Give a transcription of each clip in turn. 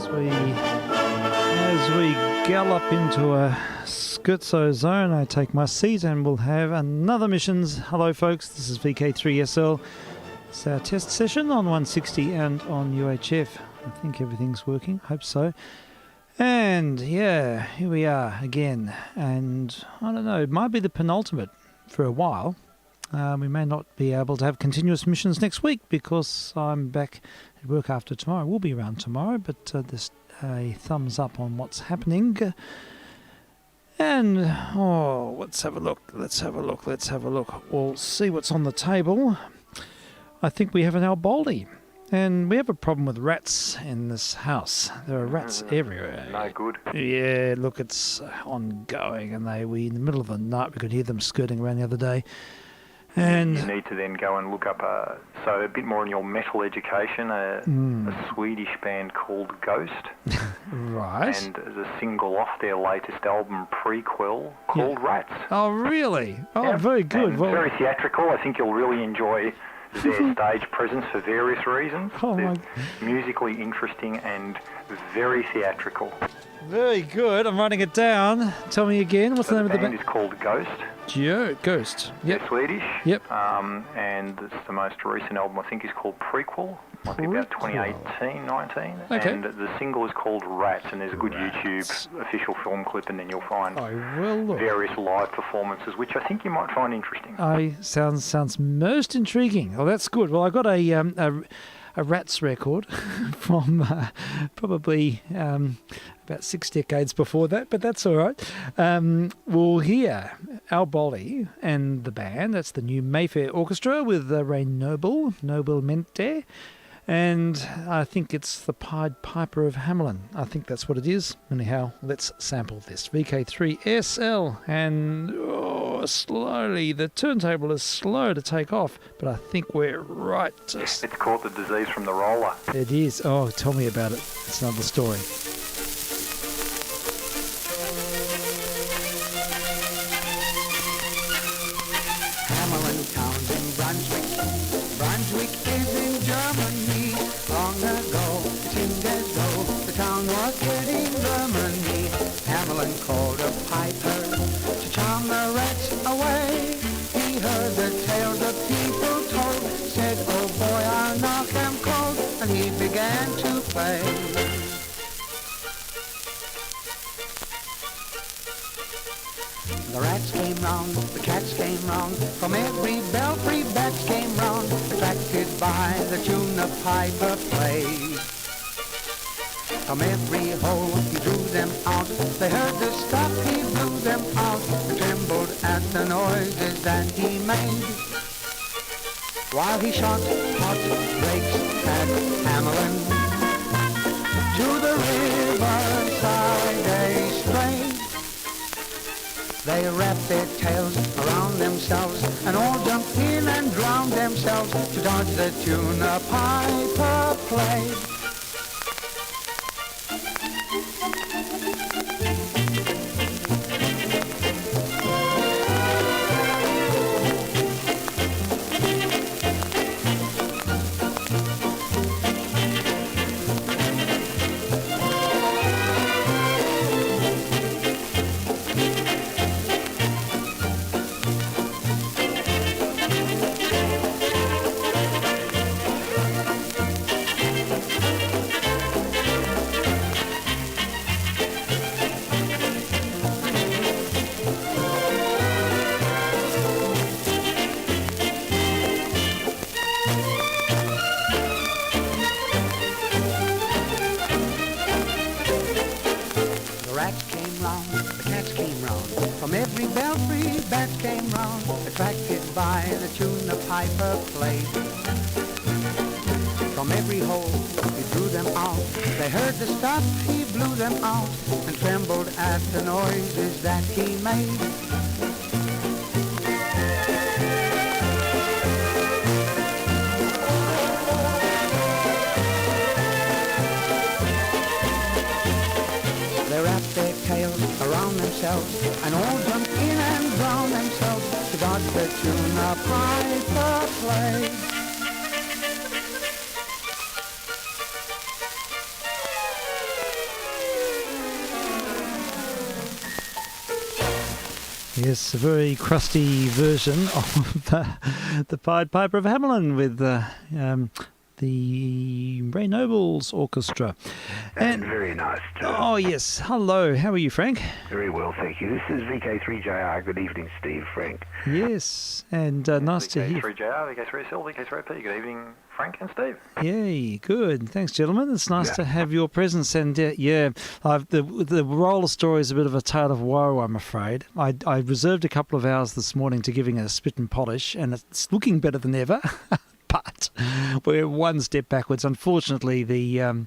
As we gallop into a schizo zone, I take my seat and we'll have another missions. Hello folks, this is vk3sl. It's our test session on 160 and on UHF. I think everything's working, hope so. And yeah, here we are again. And I don't know, it might be the penultimate for a while. We may not be able to have continuous missions next week because I'm back at work after tomorrow. We'll be around tomorrow, but there's a thumbs up on what's happening. And, let's have a look. We'll see what's on the table. I think we have an Alboldi. And we have a problem with rats in this house. There are rats everywhere. No good. Yeah, look, it's ongoing. And we in the middle of the night, we could hear them skirting around the other day. And you need to then go and look up a bit more in your metal education, a Swedish band called Ghost. Right. And there's a single off their latest album, Prequel, called Rats. Oh, really? Oh, very good. And very theatrical. I think you'll really enjoy their stage presence for various reasons. They're musically interesting and very theatrical. Very good. I'm writing it down. Tell me again. What's the name of the band? The band is called Ghost. Ghost. Yep. They're Swedish. Yep. And it's the most recent album, I think, is called Prequel. Might be about 2018, 19. Okay. And the single is called Rats, and there's a good YouTube official film clip, and then you'll find various live performances, which I think you might find interesting. Sounds most intriguing. Oh, that's good. Well, I got a Rats record from probably about 6 decades before that, but that's all right. We'll hear Alboldi and the band. That's the new Mayfair Orchestra with Ray Noblemente. And I think it's the Pied Piper of Hamelin. I think that's what it is. Anyhow, let's sample this. vk3sl. And slowly, the turntable is slow to take off, but I think we're right. It's caught the disease from the roller. It is. Oh, tell me about it. It's another story. Hamelin town's in Brunswick. Brunswick is in Germany. Long ago, it seemed as though the town was getting Germany. Hamelin called a piper to charm the rats away. He heard the tales the people told, said, "Oh boy, I'll knock them cold," and he began to play. The rats came round, the cats came round, from every belfry bats came round, attracted by the tune the piper played. From every hole he drew them out, they heard the stuff, he blew them out, and trembled at the noises that he made. While he shot hot flakes at Hamelin, to the riverside they strayed. They wrapped their tails around themselves and all jumped in and drowned themselves to dodge the tune a piper played. From every belfry bats came round, attracted by the tune the piper played. From every hole he drew them out, they heard the stuff, he blew them out, and trembled at the noises that he made. They wrapped their tails around themselves and all jumped in and drowned themselves to dodge the tune a piper played. Yes, a very crusty version of the Pied Piper of Hamelin with the Ray Noble's orchestra. And very nice too. Oh yes, hello. How are you, Frank? Very well, thank you. This is vk3jr. Good evening, Steve, Frank. Yes, and nice to hear. vk3jr, vk3sl, vk3p. Good evening, Frank and Steve. Yay, good. Thanks, gentlemen. It's nice to have your presence. And the roller story is a bit of a tale of woe, I'm afraid. I reserved a couple of hours this morning to giving it a spit and polish, and it's looking better than ever. But we're one step backwards. Unfortunately, the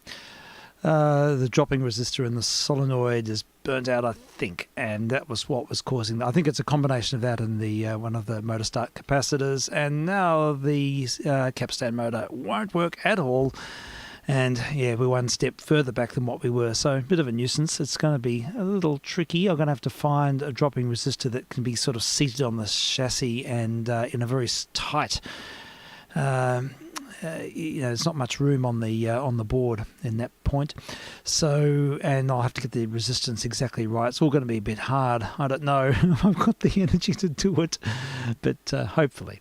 dropping resistor in the solenoid is burnt out, I think, and that was what was causing that. I think it's a combination of that and the one of the motor start capacitors, and now the capstan motor won't work at all. And yeah, we're one step further back than what we were, so a bit of a nuisance. It's going to be a little tricky. I'm going to have to find a dropping resistor that can be sort of seated on the chassis and in a very tight. There's not much room on the board in that point, so, and I'll have to get the resistance exactly right. It's all going to be a bit hard. I don't know if I've got the energy to do it, but hopefully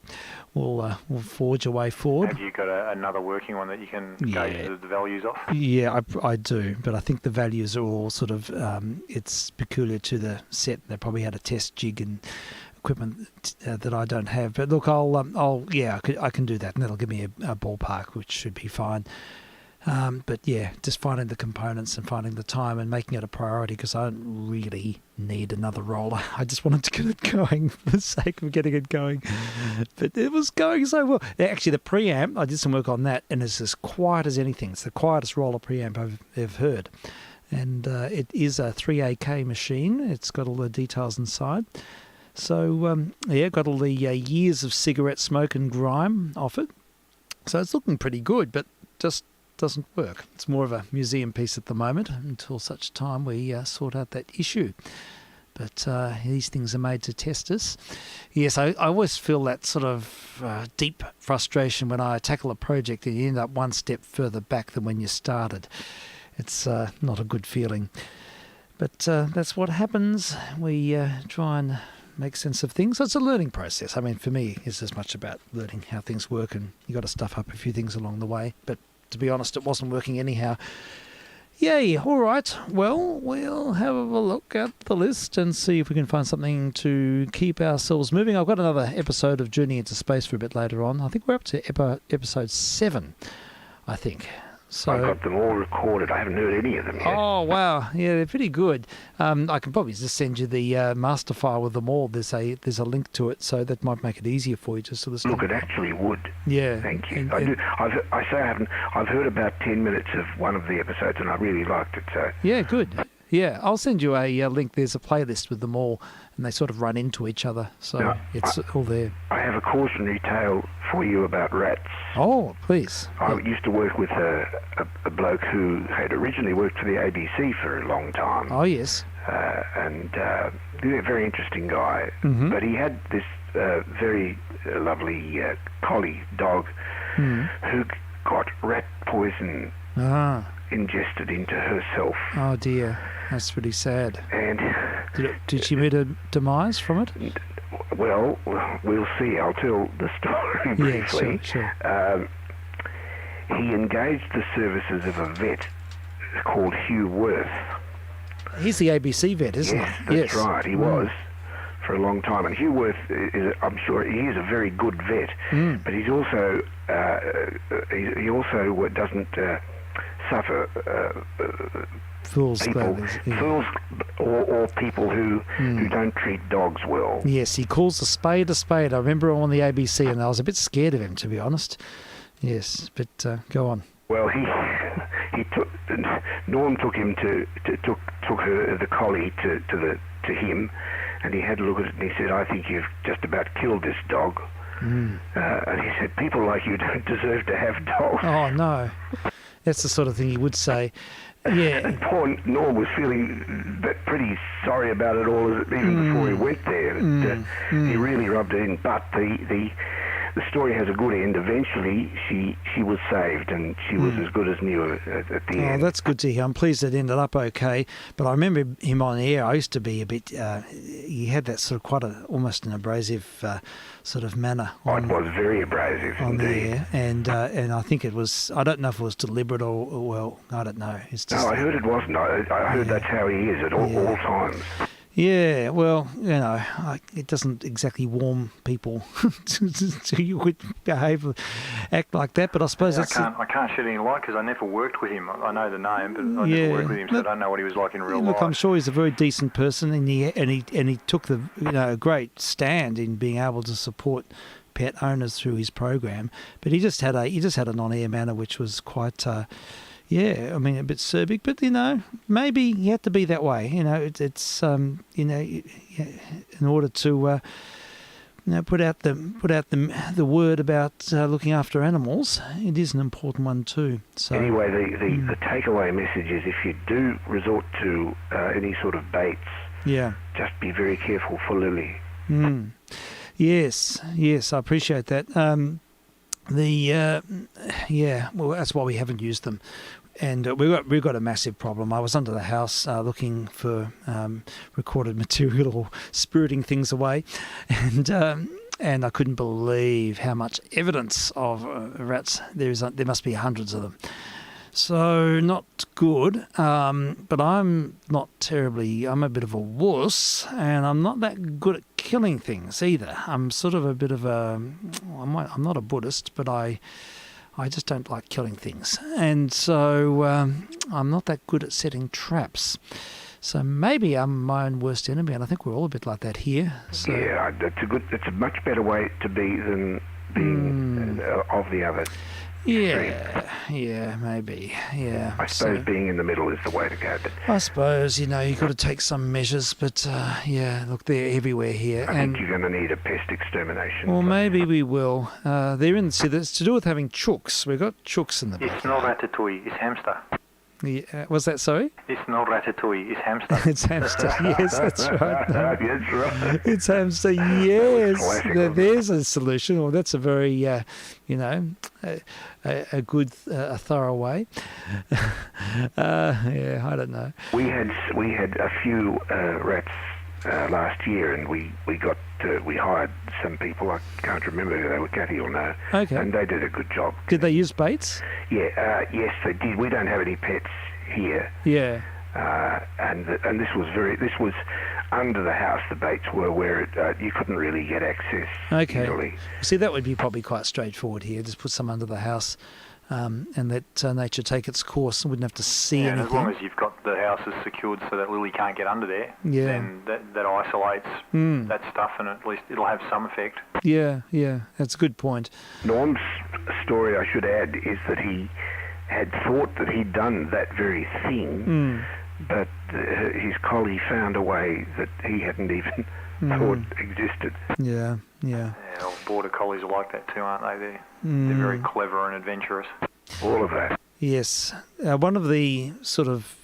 we'll forge a way forward. Have you got another working one that you can gauge the values of? Yeah, I do, but I think the values are all sort of it's peculiar to the set. They probably had a test jig and equipment that I don't have, but look, I can do that, and that'll give me a ballpark, which should be fine. But yeah, just finding the components and finding the time and making it a priority, because I don't really need another roller. I just wanted to get it going for the sake of getting it going. But it was going so well. Actually, the preamp, I did some work on that, and it's as quiet as anything. It's the quietest roller preamp I've ever heard. And it is a 3AK machine. It's got all the details inside. So, got all the years of cigarette smoke and grime off it. So it's looking pretty good, but just doesn't work. It's more of a museum piece at the moment until such time we sort out that issue. But these things are made to test us. Yes, I always feel that sort of deep frustration when I tackle a project and you end up one step further back than when you started. It's not a good feeling. But that's what happens. We try and make sense of things. So it's a learning process. I mean, for me, it's as much about learning how things work, and you got to stuff up a few things along the way. But to be honest, it wasn't working anyhow. Yay, all right. Well, we'll have a look at the list and see if we can find something to keep ourselves moving. I've got another episode of Journey into Space for a bit later on. I think we're up to episode 7, I think. So, I've got them all recorded. I haven't heard any of them yet. Oh, wow. Yeah, they're pretty good. I can probably just send you the master file with them all. There's a link to it, so that might make it easier for you just to listen. Look, it actually would. Yeah. Thank you. I've heard about 10 minutes of one of the episodes, and I really liked it. So. Yeah, good. Yeah, I'll send you a link. There's a playlist with them all, and they sort of run into each other, so it's all there. I have a cautionary tale for you about rats. Oh, please. I used to work with a bloke who had originally worked for the ABC for a long time. Oh, yes. And a very interesting guy. Mm-hmm. But he had this very lovely collie dog who got rat poison ingested into herself. Oh, dear. That's pretty sad. And did she meet a demise from it? Well, we'll see. I'll tell the story briefly. Yeah, sure. He engaged the services of a vet called Hugh Worth. He's the ABC vet, isn't he? Yes, that's right. He was for a long time. And Hugh Worth, I'm sure, he is a very good vet. But he's also he also doesn't suffer fools or people who don't treat dogs well. Yes, he calls a spade a spade. I remember him on the ABC, and I was a bit scared of him, to be honest. Yes, but go on. Well, Norm took him took the collie to him, and he had a look at it, and he said, "I think you've just about killed this dog." And he said, "People like you don't deserve to have dogs." Oh no, that's the sort of thing he would say. Yeah. And poor Norm was feeling pretty sorry about it all, even before he went there. He really rubbed it in. But the the story has a good end. Eventually, she was saved, and she was as good as new at the end. Oh, that's good to hear. I'm pleased it ended up okay. But I remember him on air. I used to be a bit. He had that sort of almost an abrasive sort of manner. It was very abrasive on indeed. There, and I think it was. I don't know if it was deliberate or well, I don't know. It's just. No, I heard it wasn't. I heard that's how he is at all times. Yeah, well, it doesn't exactly warm people to you would act like that. But I suppose I can't shed any light because I never worked with him. I know the name, but I never worked with him, so I don't know what he was like in real life. Look, I'm sure he's a very decent person, and he took the a great stand in being able to support pet owners through his program. But he just had an on-air manner which was quite. Yeah, I mean a bit acerbic, but maybe he had to be that way. It's in order to put out the word about looking after animals. It is an important one too. So anyway, the takeaway message is if you do resort to any sort of baits, just be very careful for Lily. Yes, I appreciate that. Well, that's why we haven't used them, and we've got a massive problem. I was under the house looking for recorded material or spiriting things away, and I couldn't believe how much evidence of rats there is. There must be hundreds of them. So not good, but I'm not terribly. I'm a bit of a wuss, and I'm not that good at killing things either. I'm sort of a bit of a. I'm not a Buddhist, but I just don't like killing things, and so I'm not that good at setting traps. So maybe I'm my own worst enemy, and I think we're all a bit like that here. So, yeah, it's a much better way to be than being of the other. Yeah, maybe. Yeah. I suppose being in the middle is the way to go. But I suppose, you've got to take some measures, but look, they're everywhere here. I think you're going to need a pest extermination. Well, maybe we will. It's to do with having chooks. We've got chooks in the back. It's not ratatouille, it's hamster. Yeah, was that sorry? It's not ratatouille, it's hamster. It's hamster, yes, that's right. That's right. It's hamster, yes. There's a solution, or that's a very, a good, thorough way. I don't know. We had a few rats last year, and we hired some people. I can't remember who they were, Kathy will know. Okay. And they did a good job. Did they use baits? Yeah, yes, they did. We don't have any pets here. Yeah. And this was under the house. The baits were where you couldn't really get access. Okay. Easily. See, that would be probably quite straightforward here. Just put some under the house, and let nature take its course. Wouldn't have to see anything. As long as you've got the houses secured so that Lily can't get under there, then that isolates that stuff, and at least it'll have some effect. Yeah, that's a good point. Norm's story, I should add, is that he had thought that he'd done that very thing, but his collie found a way that he hadn't even thought existed. Yeah. Border collies are like that too, aren't they? They're very clever and adventurous. All of that. Yes. One of the sort of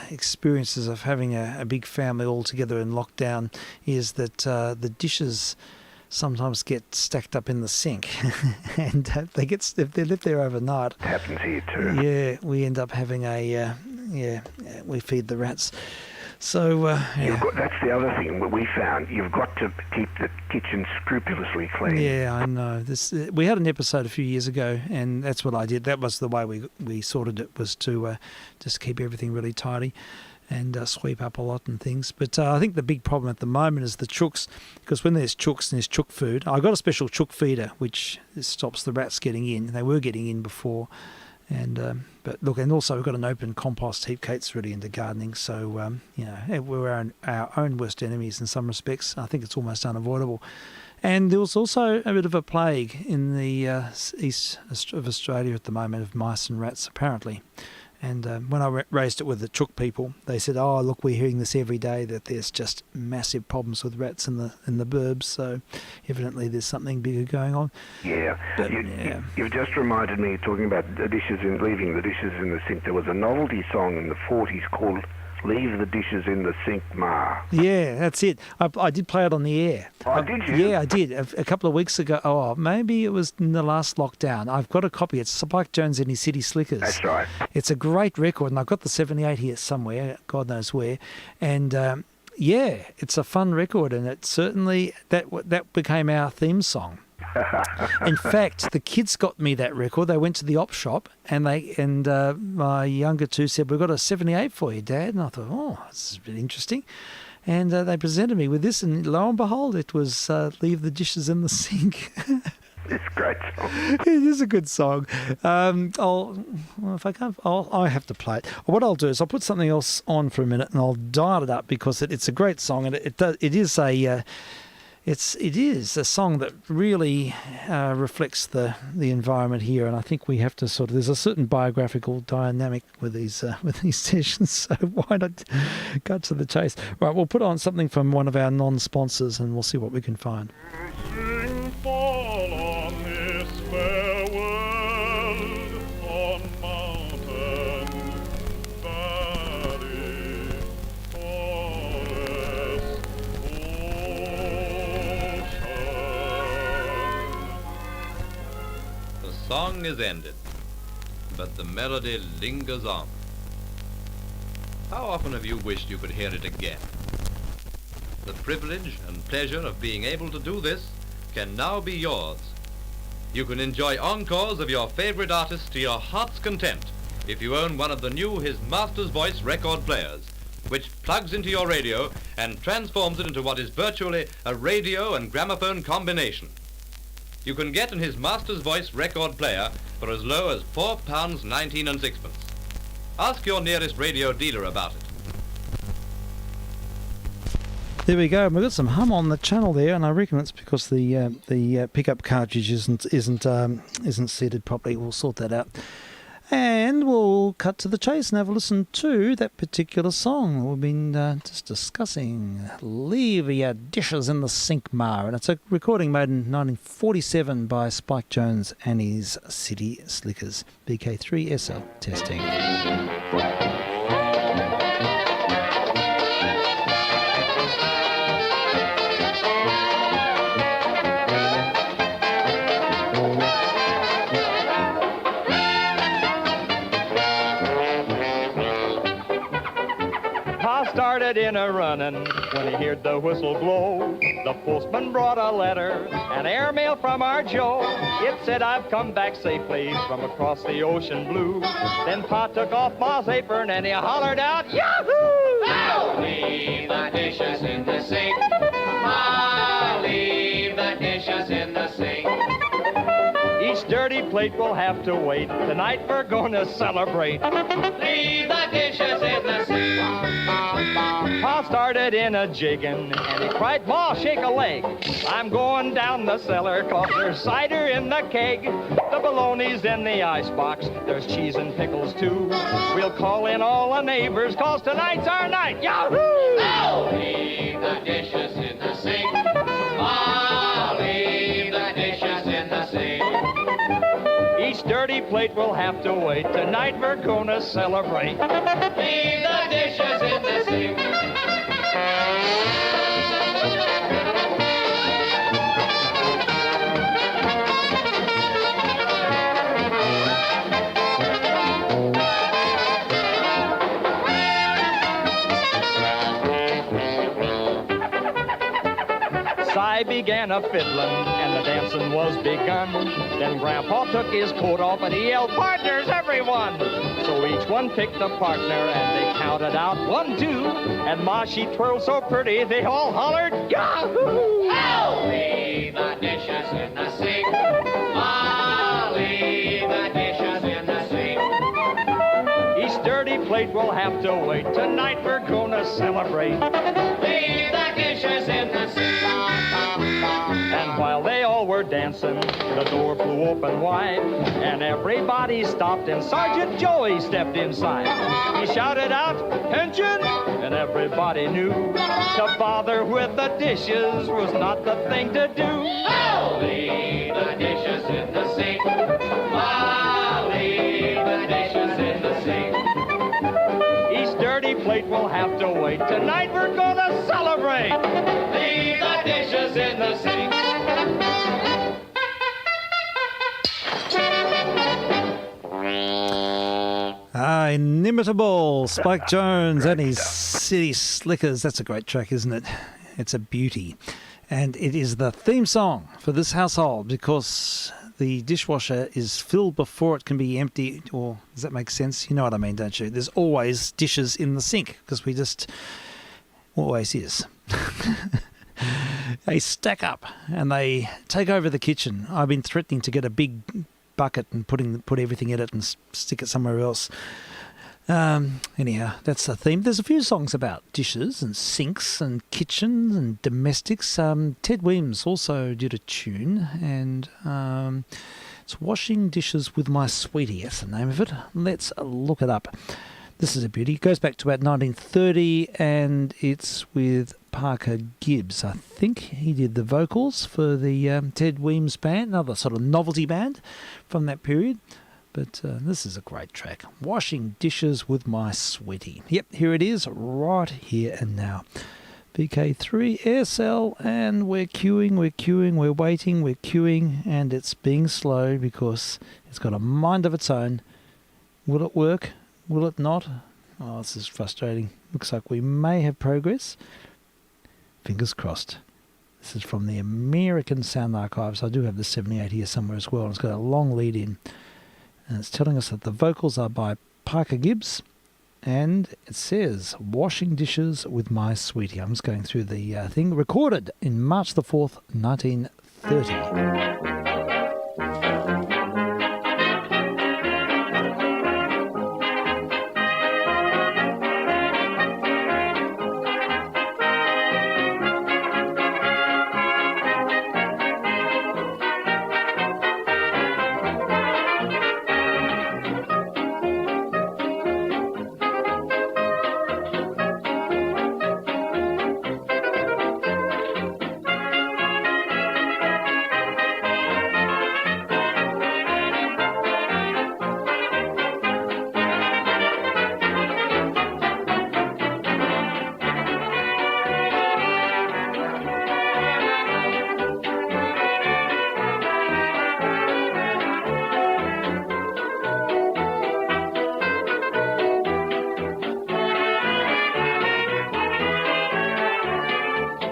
experiences of having a big family all together in lockdown is that the dishes sometimes get stacked up in the sink, and if they live there overnight. It happens here too. Yeah, we end up having we feed the rats. So that's the other thing we found. You've got to keep the kitchen scrupulously clean. Yeah, I know. We had an episode a few years ago, and that's what I did. That was the way we sorted it, was to just keep everything really tidy and sweep up a lot and things. But I think the big problem at the moment is the chooks, because when there's chooks and there's chook food, I got a special chook feeder which stops the rats getting in. They were getting in before. And but look, and also we've got an open compost heap. Kate's really into gardening, so we're our own worst enemies in some respects. I think it's almost unavoidable. And there was also a bit of a plague in the east of Australia at the moment of mice and rats, apparently. And when I raised it with the chook people, they said, "Oh, look, we're hearing this every day, that there's just massive problems with rats in the burbs. So evidently there's something bigger going on." Yeah. But, You've just reminded me, talking about the dishes and leaving the dishes in the sink. There was a novelty song in the 40s called Leave the dishes in the sink, Ma. Yeah, that's it. I did play it on the air. Oh, did you? Yeah, I did. A couple of weeks ago. Oh, maybe it was in the last lockdown. I've got a copy. It's Spike Jones and his City Slickers. That's right. It's a great record, and I've got the 78 here somewhere, God knows where. And yeah, it's a fun record, and it certainly that became our theme song. In fact, the kids got me that record. They went to the op shop, and my younger two said, "We've got a 78 for you, Dad." And I thought, "Oh, this is a bit interesting." And they presented me with this, and lo and behold, it was "Leave the Dishes in the Sink." It's a great song. It is a good song. I have to play it. What I'll do is I'll put something else on for a minute, and I'll dial it up because it's a great song, and it is a song that really reflects the environment here, and I think we have to there's a certain biographical dynamic with these sessions, so why not cut to the chase? Right, we'll put on something from one of our non-sponsors, and we'll see what we can find. The song is ended, but the melody lingers on. How often have you wished you could hear it again? The privilege and pleasure of being able to do this can now be yours. You can enjoy encores of your favorite artists to your heart's content if you own one of the new His Master's Voice record players, which plugs into your radio and transforms it into what is virtually a radio and gramophone combination. You can get in His Master's Voice record player for as low as £4.19 and sixpence. Ask your nearest radio dealer about it. There we go. We've got some hum on the channel there, and I reckon it's because the pickup cartridge isn't seated properly. We'll sort that out. And we'll cut to the chase and have a listen to that particular song we've been just discussing. Leave your dishes in the sink, Ma. And it's a recording made in 1947 by Spike Jones and his City Slickers. vk3sl testing. Started in a running when he heard the whistle blow. The postman brought a letter, an airmail from our Joe. It said, "I've come back safely from across the ocean blue." Then Pa took off Ma's apron and he hollered out, "Yahoo!" I'll leave the dishes in the sink. I'll leave the dishes in the sink. Each dirty plate will have to wait. Tonight we're gonna celebrate. Leave the dishes in the sink. Pa started in a jiggin' and he cried, "Ma, shake a leg. I'm going down the cellar 'cause there's cider in the keg. The bologna's in the icebox. There's cheese and pickles too. We'll call in all the neighbors 'cause tonight's our night. Yahoo! I'll leave the dishes in the sink. I'll leave the dishes in the sink. Each dirty plate will have to wait. Tonight we're gonna celebrate. Leave the dishes in the sink. I began a fiddling and the dancing was begun. Then Grandpa took his coat off and he yelled, "Partners, everyone!" So each one picked a partner and they counted out 1, 2. And Ma, she twirled so pretty they all hollered, "Yahoo!" I'll leave the dishes in the sink. I'll leave the dishes in the sink. Each dirty plate will have to wait. Tonight we're gonna celebrate. Leave the dishes in the sink. And while they all were dancing, the door flew open wide, and everybody stopped, and Sergeant Joey stepped inside. He shouted out, "Attention!" and everybody knew to bother with the dishes was not the thing to do. I'll leave the dishes in the sink. I'll leave the dishes in the sink. Each dirty plate think we'll have to wait. Tonight we're gonna celebrate. Leave the dishes in the sink. Inimitable Spike Jones and his City Slickers. That's a great track, isn't it? It's a beauty. And it is the theme song for this household because the dishwasher is filled before it can be emptied. Or does that make sense? You know what I mean, don't you? There's always dishes in the sink because we just always is. They stack up and they take over the kitchen. I've been threatening to get a big bucket and put everything in it and stick it somewhere else. Anyhow, that's the theme. There's a few songs about dishes and sinks and kitchens and domestics. Ted Weems also did a tune, and it's Washing Dishes with My Sweetie. That's the name of it. Let's look it up. This is a beauty. It goes back to about 1930, and it's with Parker Gibbs. I think he did the vocals for the Ted Weems band, another sort of novelty band from that period. But this is a great track. Washing Dishes with My Sweetie. Yep, here it is, right here and now. vk3sl, and we're queuing, we're waiting, we're queuing, and it's being slow because it's got a mind of its own. Will it work? Will it not? Oh, this is frustrating. Looks like we may have progress. Fingers crossed. This is from the American Sound Archives. I do have the 78 here somewhere as well. It's got a long lead in. And it's telling us that the vocals are by Parker Gibbs. And it says, Washing Dishes with My Sweetie. I'm just going through the thing. Recorded in March the 4th, 1930.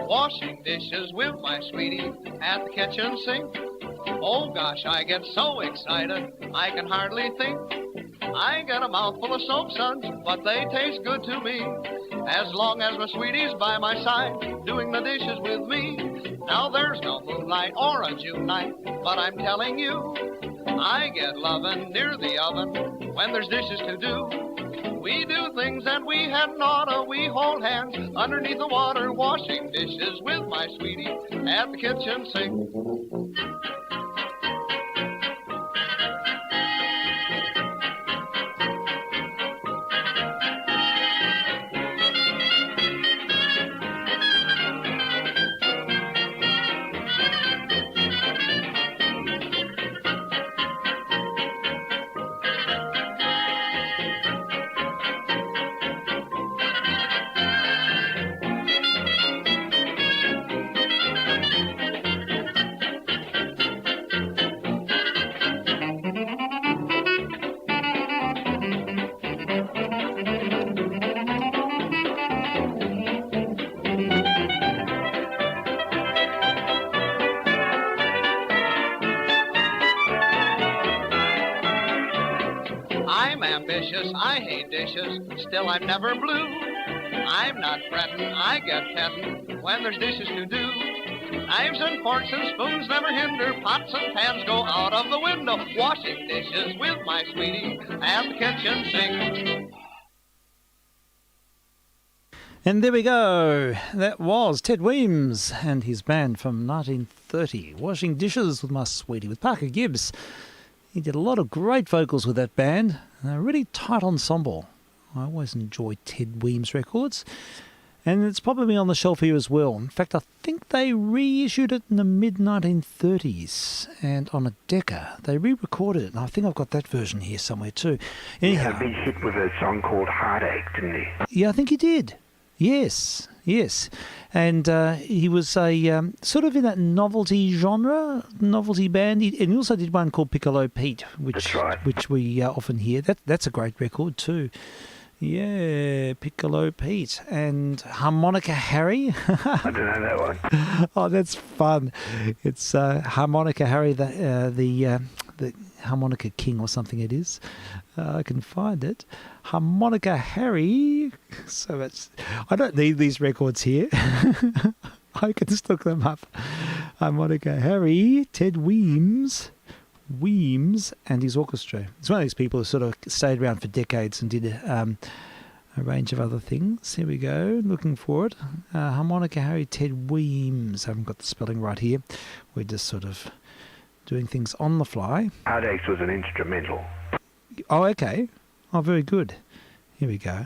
Washing dishes with my sweetie at the kitchen sink. Oh gosh, I get so excited, I can hardly think. I get a mouthful of soap suds, but they taste good to me. As long as my sweetie's by my side, doing the dishes with me. Now there's no moonlight or a June night, but I'm telling you, I get lovin' near the oven when there's dishes to do. We do things that we hadn't oughta. We hold hands underneath the water, washing dishes with my sweetie at the kitchen sink. I'm ambitious, I hate dishes, still I'm never blue. I'm not fretting, I get petting when there's dishes to do. Knives and forks and spoons never hinder, pots and pans go out of the window. Washing dishes with my sweetie at the kitchen sink. And there we go. That was Ted Weems and his band from 1930. Washing Dishes with My Sweetie with Parker Gibbs. He did a lot of great vocals with that band. A really tight ensemble. I always enjoy Ted Weems records. And it's probably on the shelf here as well. In fact, I think they reissued it in the mid-1930s. And on a Decca, they re-recorded it. And I think I've got that version here somewhere too. He had a big hit with a song called Heartache, didn't he? Yeah, I think he did. Yes. And he was a sort of in that novelty genre, novelty band. And he also did one called Piccolo Pete, That's right. which we often hear. That's a great record too. Yeah, Piccolo Pete and Harmonica Harry. I don't know that one. Oh, that's fun. It's Harmonica Harry, the Harmonica King or something it is. I can find it. Harmonica Harry. So it's, I don't need these records here. I can just look them up. Harmonica Harry, Ted Weems and his orchestra. It's one of these people who sort of stayed around for decades and did a range of other things. Here we go, looking for it. Harmonica Harry, Ted Weems. I haven't got the spelling right here. We're just sort of doing things on the fly. Heartaches was an instrumental. Oh, okay. Oh, very good. Here we go.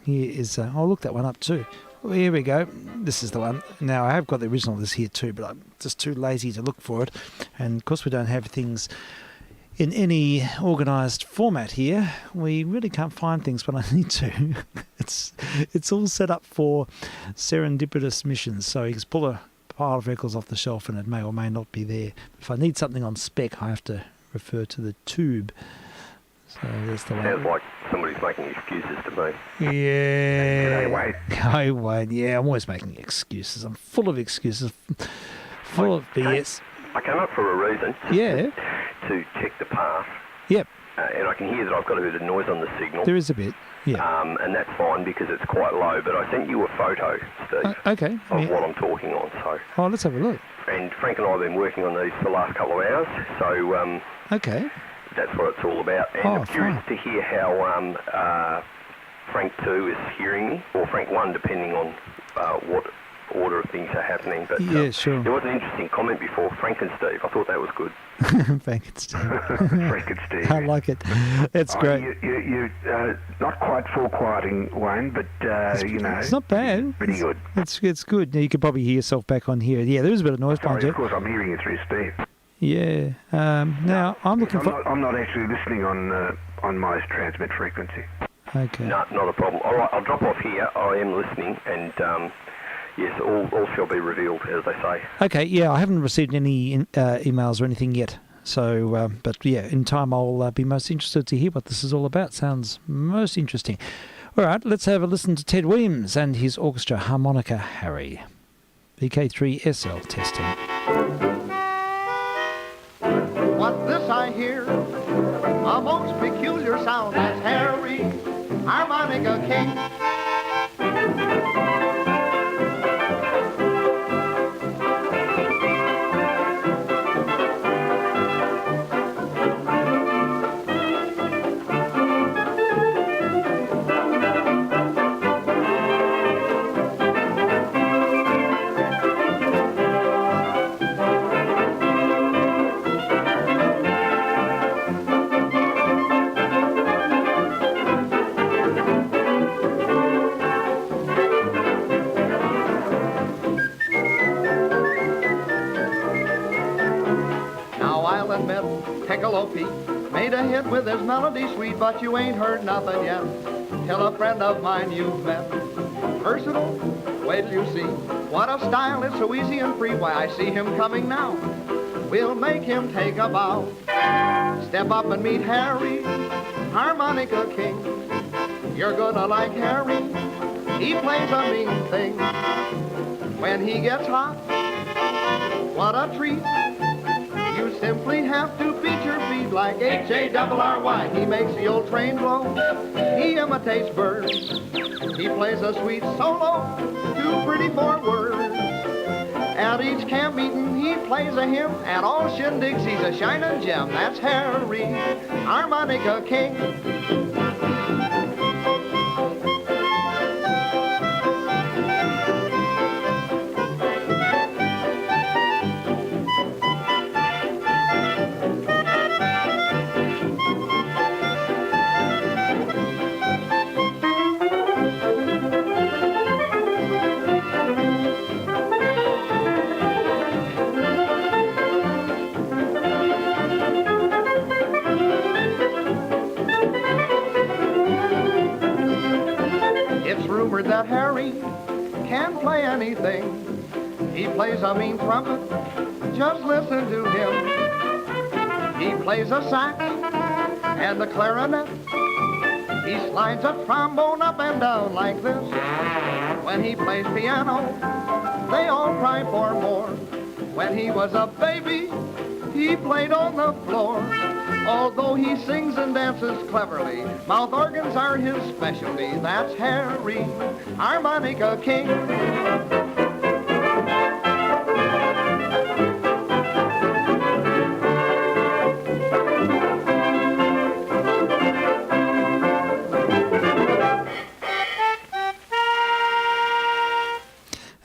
Here is, I'll look that one up too. Well, here we go. This is the one. Now, I have got the original of this here too, but I'm just too lazy to look for it. And, of course, we don't have things in any organised format here. We really can't find things when I need to. It's all set up for serendipitous missions, so you can pull a pile of records off the shelf and it may or may not be there. If I need something on spec, I have to refer to the tube. So that's the one. Sounds like somebody's making excuses to me. Yeah. I won't. Yeah, I'm always making excuses. I'm full of excuses. Full of BS. I came up for a reason. Yeah. To check the path. Yep. And I can hear that I've got a bit of noise on the signal. There is a bit. Yeah. And that's fine because it's quite low. But I sent you a photo, Steve, okay. of what I'm talking on. So. Oh, let's have a look. And Frank and I have been working on these for the last couple of hours. So. Okay. That's what it's all about. And I'm curious to hear how Frank 2 is hearing me, or Frank 1, depending on what order of things are happening. But yeah, sure. There was an interesting comment before, Frank and Steve. I thought that was good. Frank and Steve. Frank and Steve. I like it. It's great. You not quite full quieting, Wayne, but you know, it's not bad. Pretty good. It's good. Now, you could probably hear yourself back on here. Yeah, there is a bit of noise. Sorry, of course, I'm hearing you through Steve. Yeah. Now I'm looking for. I'm not actually listening on my transmit frequency. Okay. No, not a problem. All right, I'll drop off here. I am listening, and yes, all shall be revealed, as they say. Okay. Yeah, I haven't received any emails or anything yet. So, but yeah, in time I'll be most interested to hear what this is all about. Sounds most interesting. All right, let's have a listen to Ted Weems and his orchestra Harmonica Harry. vk3sl testing. What's this I hear? A most peculiar sound. That's Harry, Harmonica King. Made a hit with his melody sweet, but you ain't heard nothing yet. Till a friend of mine you've met. Versatile, wait till you see. What a style, it's so easy and free. Why, I see him coming now. We'll make him take a bow. Step up and meet Harry, Harmonica King. You're gonna like Harry, he plays a mean thing. When he gets hot, what a treat. You simply have to beat your feet like H-A-R-R-Y. He makes the old train blow. He imitates birds. He plays a sweet solo, too pretty for words. At each camp meeting he plays a hymn. At all shindigs he's a shining gem. That's Harry, Harmonica King. whispered that Harry can play anything. He plays a mean trumpet, just listen to him. He plays a sax and the clarinet. He slides a trombone up and down like this. When he plays piano, they all cry for more. When he was a baby, he played on the floor. Although he sings and dances cleverly, mouth organs are his specialty. That's Harry, harmonica king.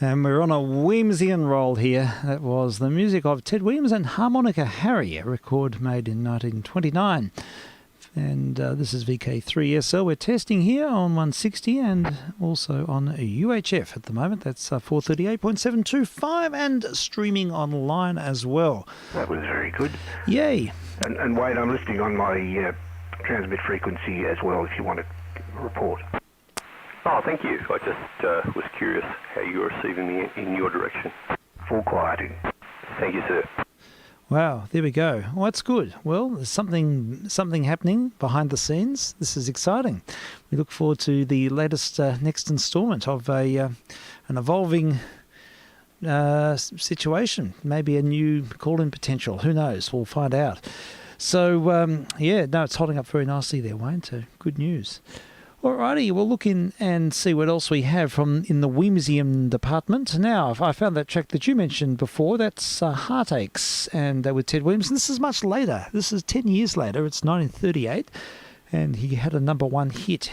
And we're on a Weemsian roll here. That was the music of Ted Weems and Harmonica Harry, a record made in 1929. And this is vk3sl. We're testing here on 160 and also on UHF at the moment. That's 438.725 and streaming online as well. That was very good. Yay. And Wade, I'm listening on my transmit frequency as well if you want to report. Oh, thank you. I just was curious how you were receiving me in your direction. Full quieting. Thank you, sir. Wow, there we go. Well, that's good. Well, there's something happening behind the scenes. This is exciting. We look forward to the latest, next instalment of an evolving situation. Maybe a new call-in potential. Who knows? We'll find out. So, it's holding up very nicely there, Wayne, too. Good news. Alrighty, we'll look in and see what else we have from in the Weemsian department. Now, I found that track that you mentioned before. That's Heartaches, and with Ted Weems. And this is much later. This is 10 years later. It's 1938, and he had a #1 hit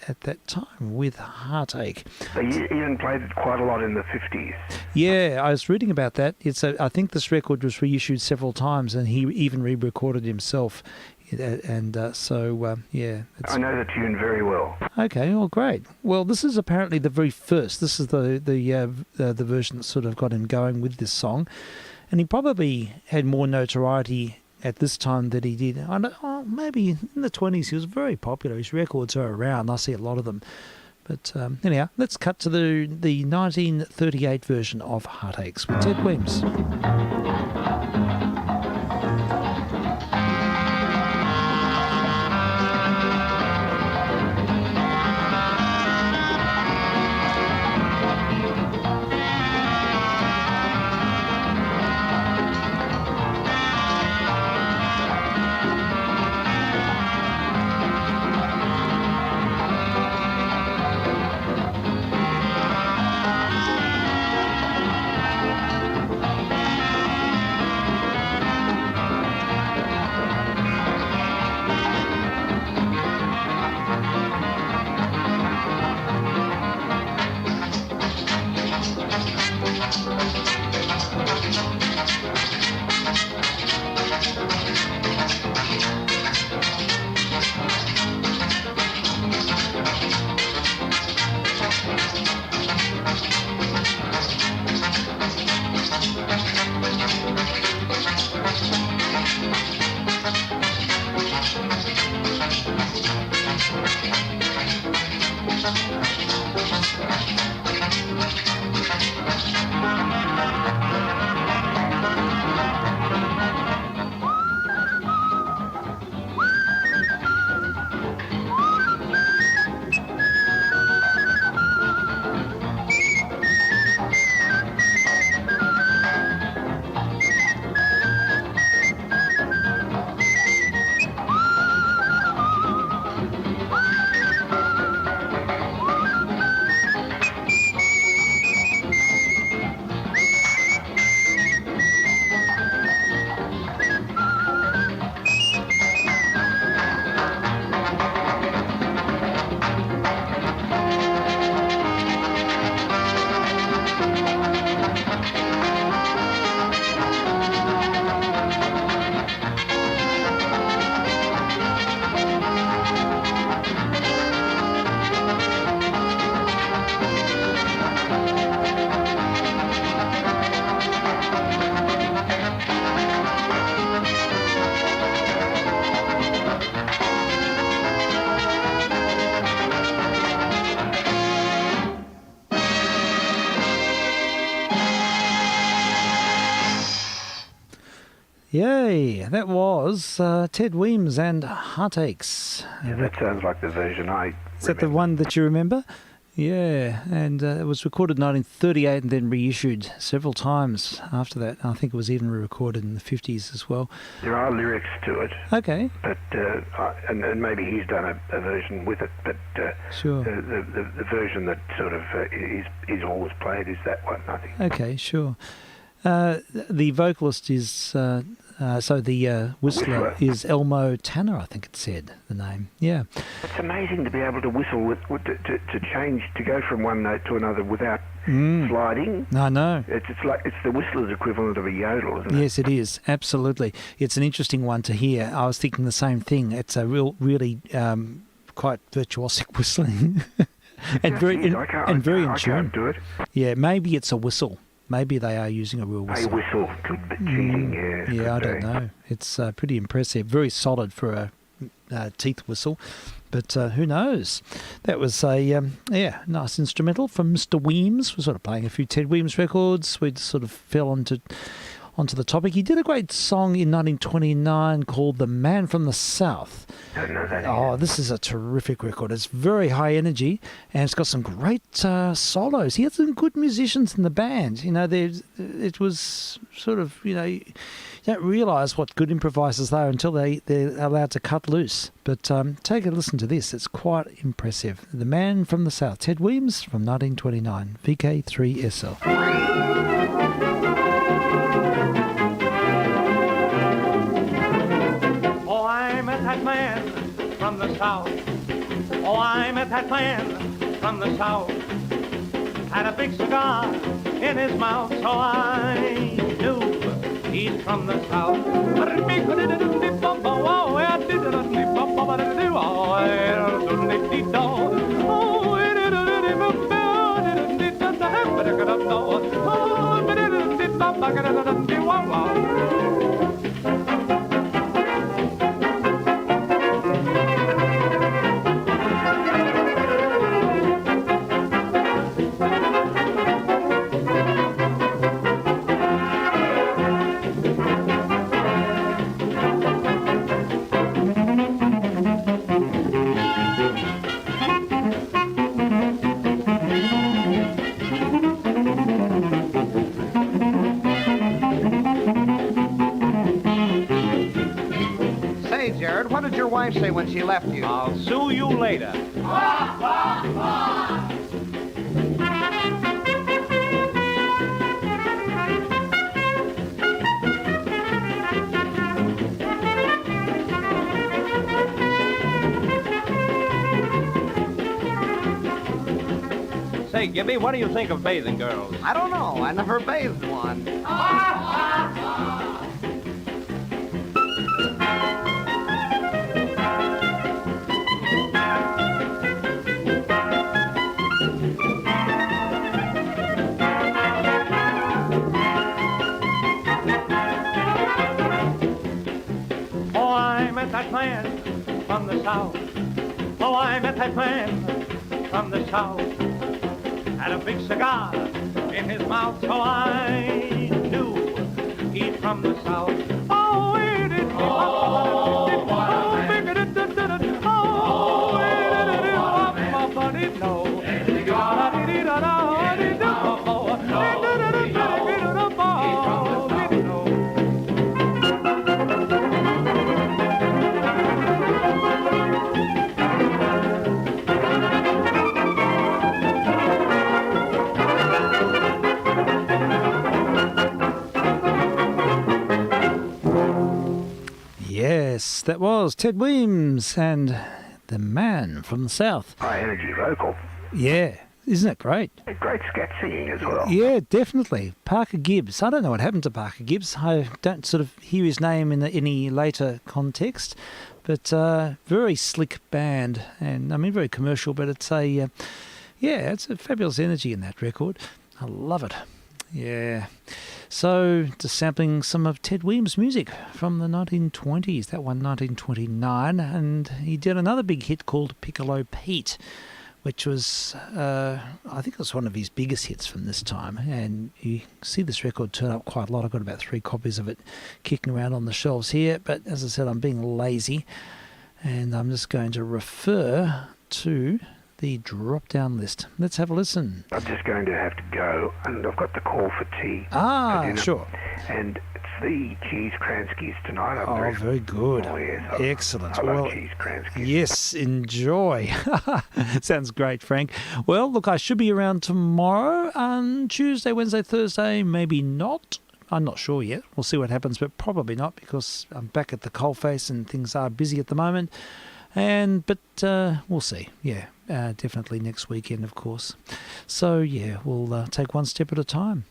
at that time with Heartache. He even played it quite a lot in the 50s. Yeah, I was reading about that. I think this record was reissued several times, and he even re-recorded himself. And I know the tune very well. Okay, well, great. Well, this is apparently the very first. This is the version that sort of got him going with this song, and he probably had more notoriety at this time than he did. Maybe in the 20s. He was very popular. His records are around. I see a lot of them. But anyhow, let's cut to the 1938 version of Heartaches with Ted Weems. Yay! That was Ted Weems and Heartaches. Yeah, that sounds like the version I Is that the one that you remember? Yeah, and it was recorded in 1938 and then reissued several times after that. I think it was even re-recorded in the 50s as well. There are lyrics to it. Okay. But and maybe he's done a version with it, but sure. The version that sort of is always played is that one, I think. Okay, sure. The vocalist is the whistler is Elmo Tanner, I think it said the name. Yeah. It's amazing to be able to whistle to change, to go from one note to another without sliding. I know. It's like it's the whistler's equivalent of a yodel, isn't it? Yes, it is. Absolutely. It's an interesting one to hear. I was thinking the same thing. It's a really quite virtuosic whistling, and very in tune. I can't do it. Yeah, maybe it's a whistle. Maybe they are using a real whistle. A whistle could be cheating, yeah. Yeah, I don't know. It's pretty impressive. Very solid for a teeth whistle. But who knows? That was a nice instrumental from Mr. Weems. We're sort of playing a few Ted Weems records. We sort of fell onto the topic. He did a great song in 1929 called "The Man from the South." Don't know that. Oh, this is a terrific record. It's very high energy, and it's got some great solos. He had some good musicians in the band. You know, it was sort of, you don't realise what good improvisers they are until they're allowed to cut loose. But take a listen to this. It's quite impressive. The Man from the South, Ted Weems from 1929, vk3sl. That man from the South. Oh, I met that man from the South. Had a big cigar in his mouth, so I knew he's from the South. What did your wife say when she left you? I'll sue you later. Say, Gibby, what do you think of bathing girls? I don't know. I never bathed one. That man from the South. Oh, I met that man from the South. Had a big cigar in his mouth, so I knew he's from the South. Oh, it is. Yes, that was Ted Weems and The Man from the South. High energy vocal. Yeah, isn't it great? Great scat singing as well. Yeah, definitely. Parker Gibbs. I don't know what happened to Parker Gibbs. I don't sort of hear his name in any later context, but very slick band, and I mean very commercial. But it's it's a fabulous energy in that record. I love it. Yeah. So, just sampling some of Ted Weems' music from the 1920s. That one, 1929. And he did another big hit called Piccolo Pete, which was, I think it was one of his biggest hits from this time. And you see this record turn up quite a lot. I've got about 3 copies of it kicking around on the shelves here. But as I said, I'm being lazy, and I'm just going to refer to the drop-down list. Let's have a listen. I'm just going to have to go, and I've got the call for tea. Sure. And it's the cheese Kranskis tonight. Oh, very good. Oh, yes. Excellent. I love cheese Kranskis. Yes, enjoy. Sounds great, Frank. Well, look, I should be around tomorrow, Tuesday, Wednesday, Thursday, maybe not. I'm not sure yet. We'll see what happens, but probably not, because I'm back at the coalface and things are busy at the moment. But we'll see. Yeah, definitely next weekend, of course. So, yeah, we'll take one step at a time.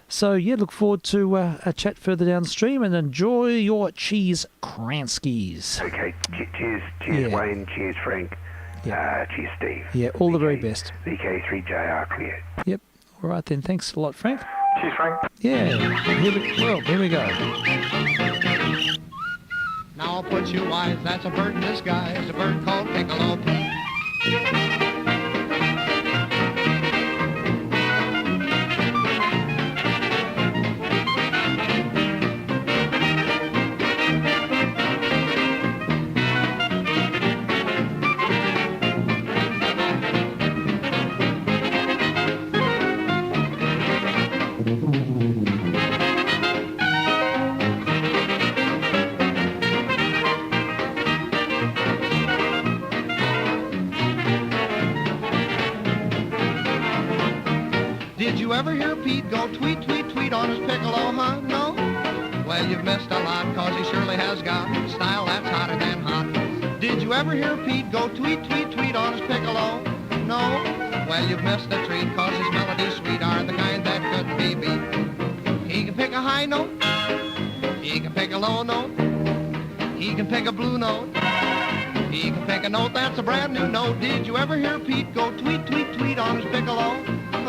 So, yeah, look forward to a chat further downstream, and enjoy your cheese Kranskis. Okay, cheers Wayne, cheers Frank, cheers Steve. Yeah, all the very best. VK3JR clear. Yep, all right then, thanks a lot, Frank. Cheers, Frank. Yeah, here we go. Now I'll put you wise, that's a bird in disguise, a bird called Piccolo Pete. Did you ever hear Pete go tweet, tweet, tweet on his piccolo, huh? No? Well, you've missed a lot, 'cause he surely has got style that's hotter than hot. Did you ever hear Pete go tweet, tweet, tweet on his piccolo? No? Well, you've missed a treat, 'cause his melodies sweet are the kind that couldn't be beat. He can pick a high note, he can pick a low note, he can pick a blue note, he can pick a note that's a brand new note. Did you ever hear Pete go tweet, tweet, tweet on his piccolo?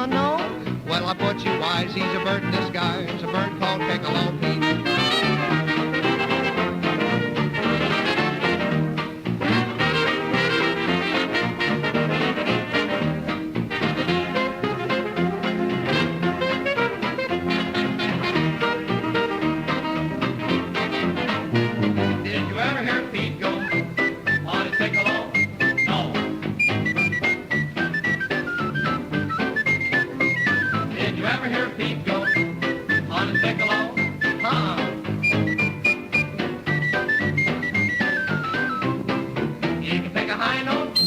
No? Well, I put you wise, he's a bird in disguise, a bird called Piccolo Pete. Did you ever hear Pete go on his piccolo? No. Did you ever hear Pete go on his piccolo? He can pick a high note,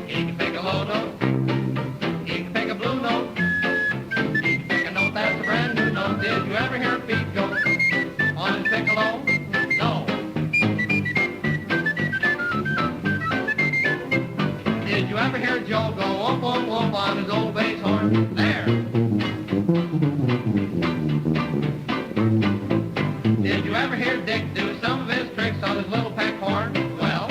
he can pick a low note, he can pick a blue note, he can pick a note that's a brand new note. Did you ever hear Pete go on his piccolo? No. Did you ever hear Joe go whoop, whoop, whoop on his old bass horn? There. Did you ever hear Dick do some of his tricks on his little peck horn? Well.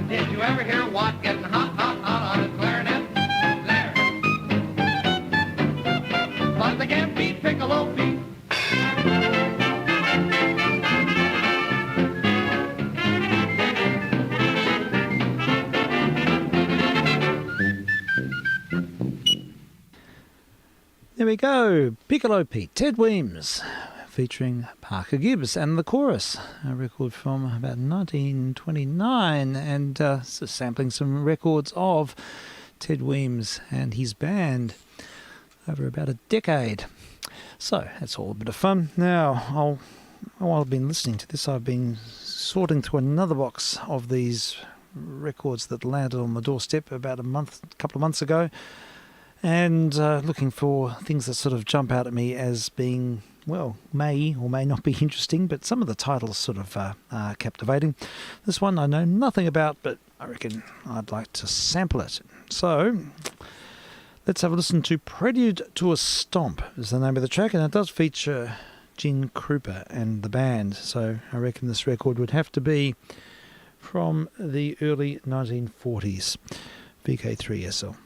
Did you ever hear Watt getting hot, hot, hot on his clarinet? There. But they can't beat Piccolo Pete. There we go, Piccolo Pete, Ted Weems, featuring Parker Gibbs and the chorus, a record from about 1929, and sampling some records of Ted Weems and his band over about a decade. So that's all a bit of fun. Now, while I've been listening to this, I've been sorting through another box of these records that landed on my doorstep about a couple of months ago, and looking for things that sort of jump out at me as being, well, may or may not be interesting, but some of the titles sort of are captivating. This one I know nothing about, but I reckon I'd like to sample it. So let's have a listen to Prelude to a Stomp is the name of the track, and it does feature Gene Krupa and the band, so I reckon this record would have to be from the early 1940s. VK3SL.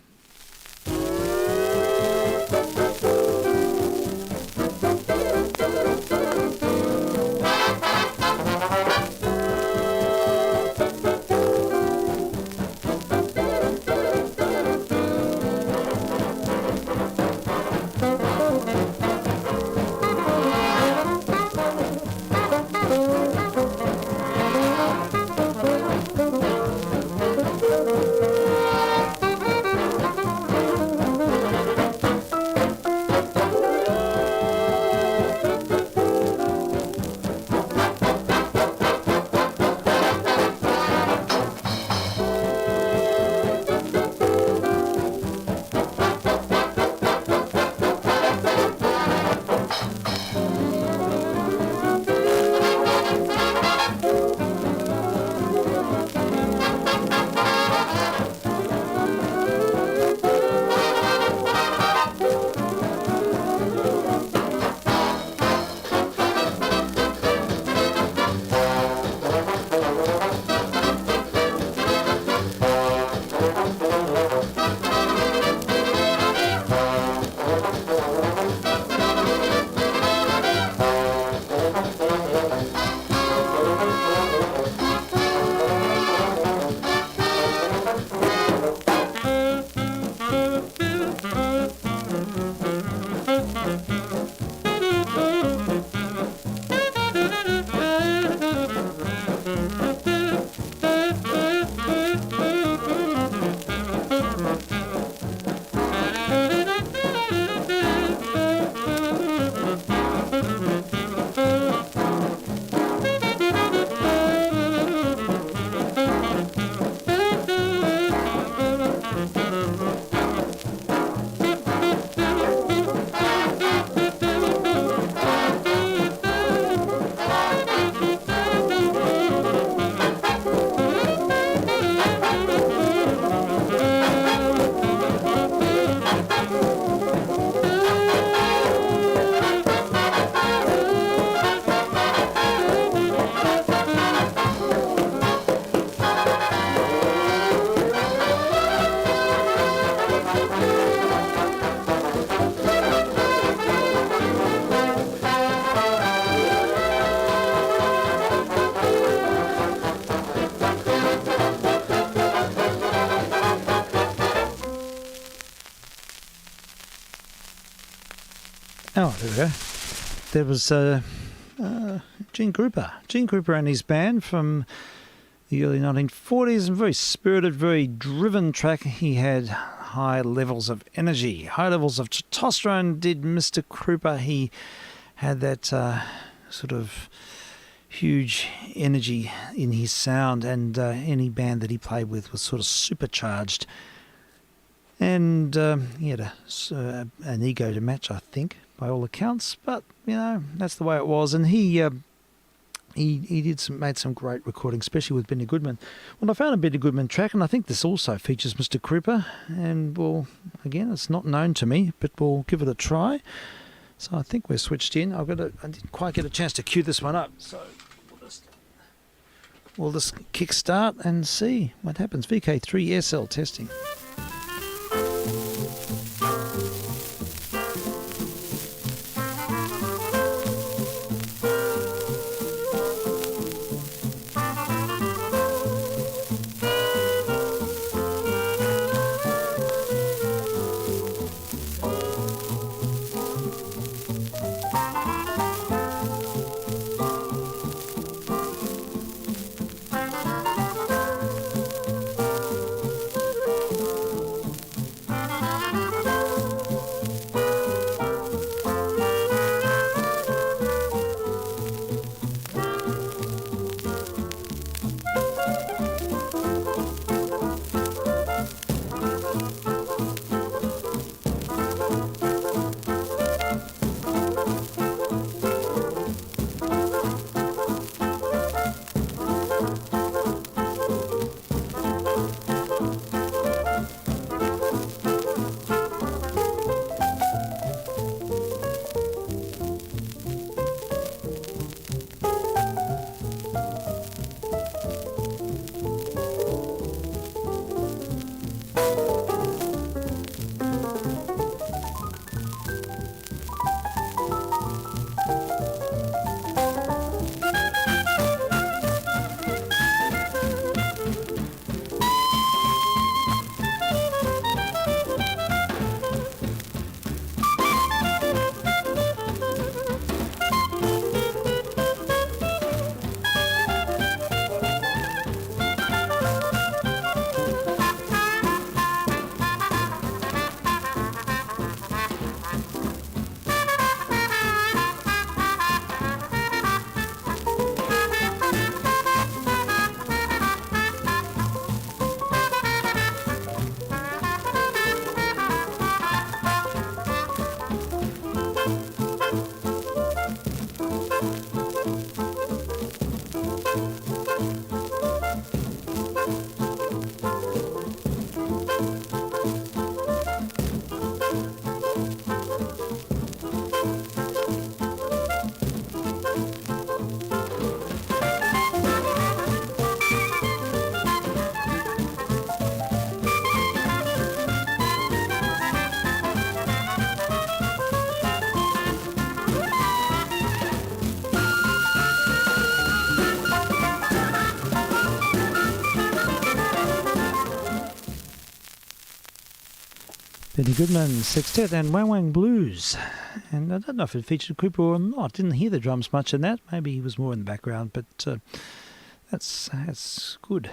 Oh, there we go. There was Gene Krupa. Gene Krupa and his band from the early 1940s, and very spirited, very driven track. He had high levels of energy, high levels of testosterone, did Mr. Krupa. He had that sort of huge energy in his sound, and any band that he played with was sort of supercharged. And he had an ego to match, I think, by all accounts. But that's the way it was. And he made some great recordings, especially with Benny Goodman. Well, I found a Benny Goodman track, and I think this also features Mr. Krupa. And again, it's not known to me, but we'll give it a try. So I think we're switched in. I didn't quite get a chance to cue this one up, so we'll just kick start and see what happens. vk3sl testing. Benny Goodman, Sextet and Wang Wang Blues. And I don't know if it featured Krupa or not. Didn't hear the drums much in that. Maybe he was more in the background, but that's good.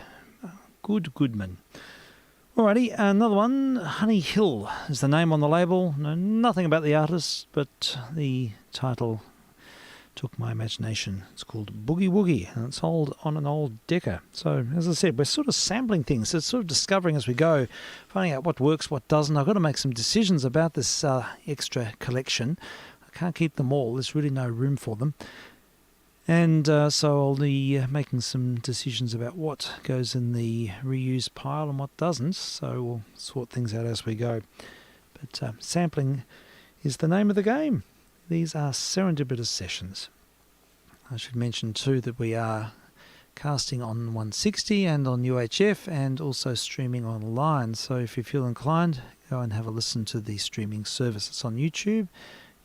Good Goodman. Alrighty, another one. Honey Hill is the name on the label. Know nothing about the artist, but the title took my imagination. It's called Boogie Woogie, and it's on an old Decca. So, as I said, we're sort of sampling things. It's sort of discovering as we go, finding out what works, what doesn't. I've got to make some decisions about this extra collection. I can't keep them all. There's really no room for them. And so I'll be making some decisions about what goes in the reuse pile and what doesn't. So we'll sort things out as we go. But sampling is the name of the game. These are serendipitous sessions. I should mention too that we are casting on 160 and on UHF and also streaming online. So if you feel inclined, go and have a listen to the streaming service. It's on YouTube.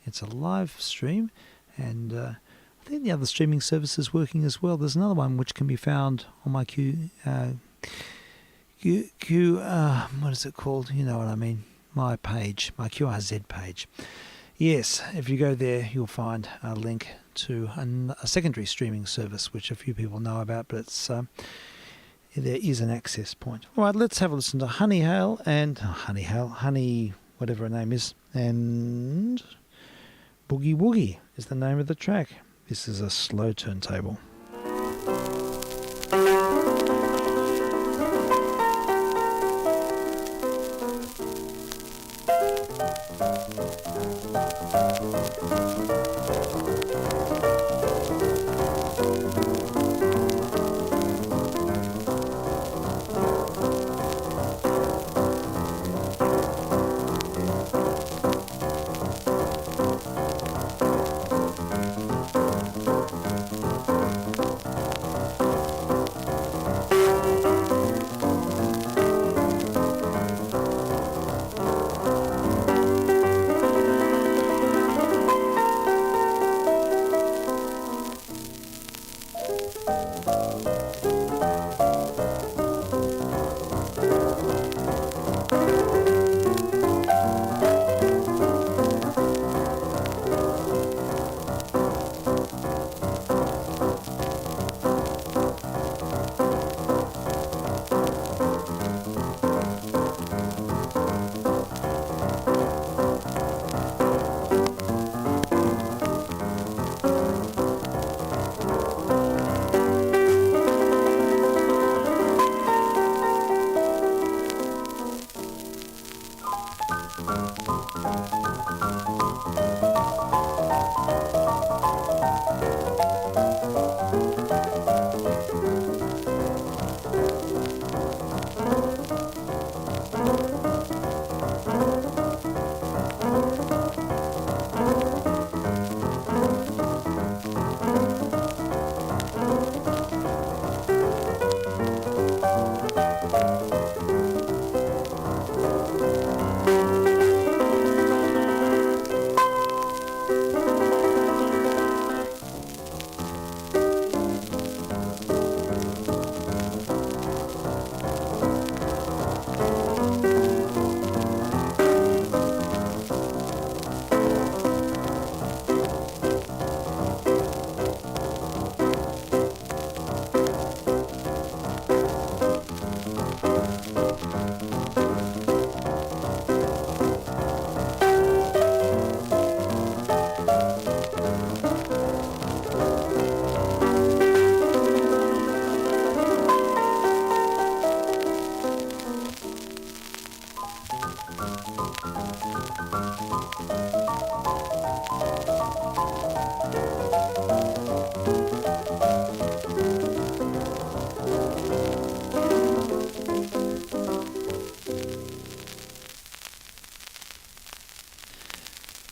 It's a live stream, and I think the other streaming service is working as well. There's another one which can be found on my what is it called? You know what I mean. My page, my QRZ page. Yes, if you go there, you'll find a link to a secondary streaming service, which a few people know about, but it's there is an access point. All right, let's have a listen to Honey, whatever her name is, and Boogie Woogie is the name of the track. This is a slow turntable.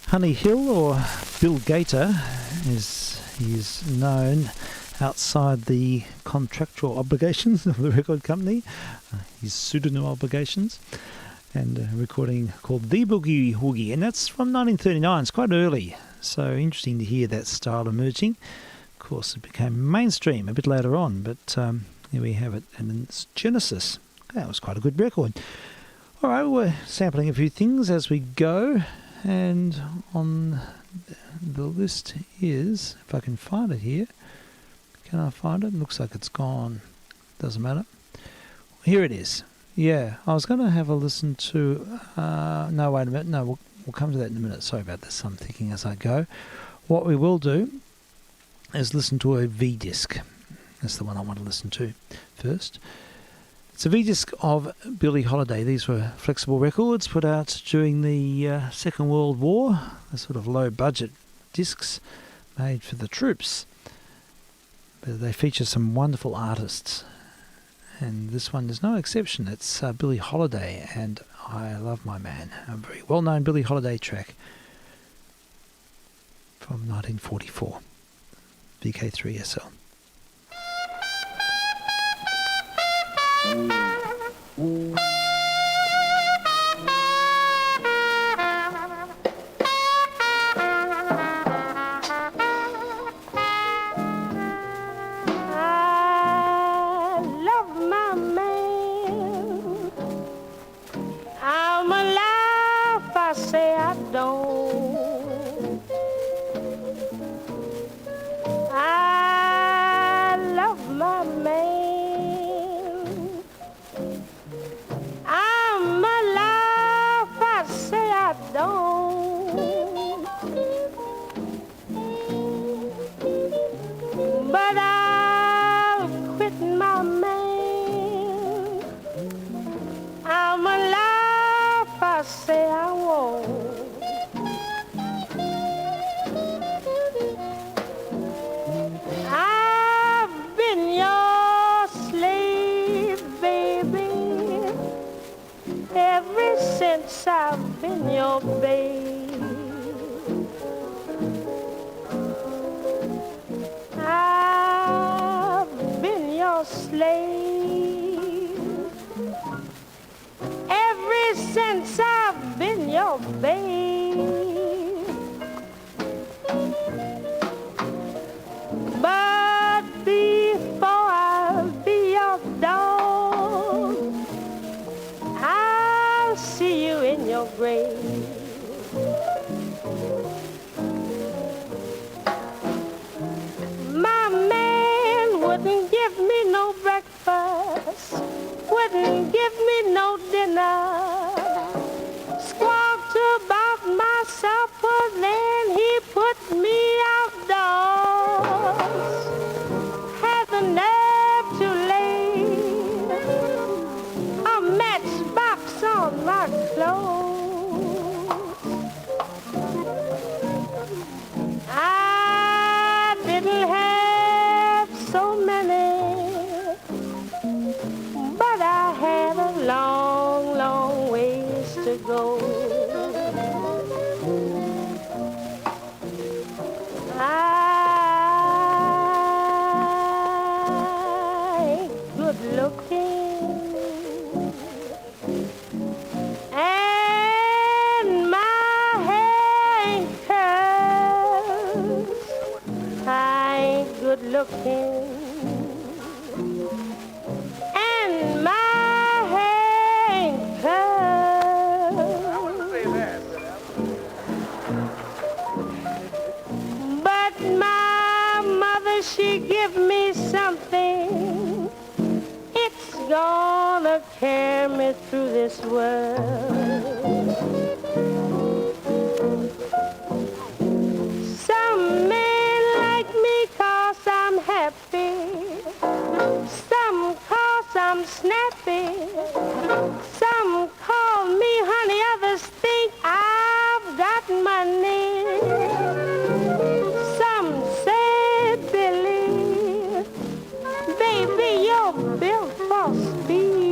Honey Hill, or Bill Gator, as he is known outside the contractual obligations of the record company, his pseudonym obligations, and a recording called The Boogie Woogie, and that's from 1939. It's quite early, so interesting to hear that style emerging. Of course, it became mainstream a bit later on, but here we have it, and it's Genesis. That was quite a good record. All right, we're sampling a few things as we go. And on the list is, if I can find it here, can I find it? Looks like it's gone. Doesn't matter. Here it is. Yeah, I was going to have a listen to, no, wait a minute. No, we'll come to that in a minute. Sorry about this. I'm thinking as I go. What we will do is listen to a V-disc. That's the one I want to listen to first. It's a V-disc of Billie Holiday. These were flexible records put out during the Second World War. A sort of low-budget discs made for the troops. But they feature some wonderful artists. And this one is no exception. It's Billie Holiday and I Love My Man. A very well-known Billie Holiday track from 1944. vk3sl. I'm alive, I say I don't. ever since I've been your babe. I've been your slave ever since I've been your babe. But before I'll be your dog, I'll see you in your grave. My man wouldn't give me no breakfast, wouldn't give me no dinner, squawked about my supper, then he put me outdoors, had the nerve to lay a matchbox on my clothes. I didn't have so many, but I had a long, long ways to go. I ain't good looking, and my hair ain't curls. I ain't good looking, and my hair ain't curls. But my mother, she give me something. It's gonna carry me through this world. Some men like me 'cause I'm happy, some 'cause I'm snappy, some call me honey, others think I've got money. Some say, Billy, baby, you're built for speed.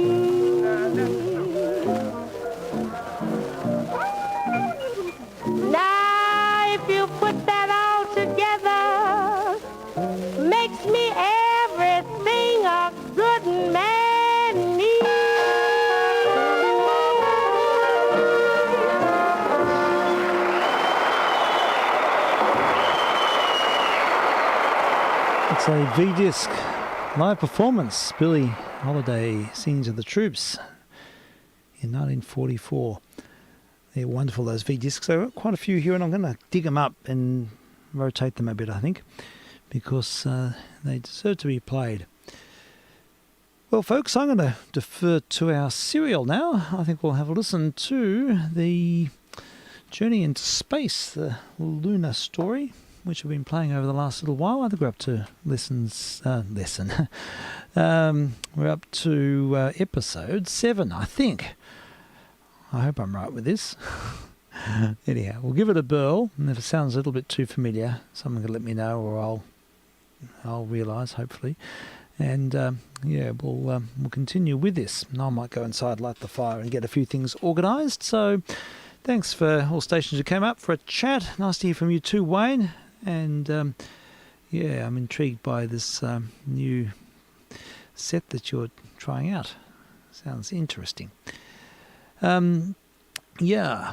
Now, if you put that all together, makes me everything a good man needs. It's a V-disc live performance. Billie Holiday singing to the Troops in 1944. They're wonderful, those V-discs. There are quite a few here, and I'm going to dig them up and rotate them a bit, I think, because they deserve to be played. Well, folks, I'm going to defer to our serial now. I think we'll have a listen to the Journey into Space, the lunar story, which we've been playing over the last little while. I think we're up to we're up to episode 7, I think. I hope I'm right with this. Anyhow, we'll give it a burl, and if it sounds a little bit too familiar, someone can let me know, or I'll realise, hopefully. And we'll continue with this. And I might go inside, light the fire, and get a few things organised. So, thanks for all stations who came up for a chat. Nice to hear from you too, Wayne. And I'm intrigued by this new set that you're trying out. Sounds interesting. All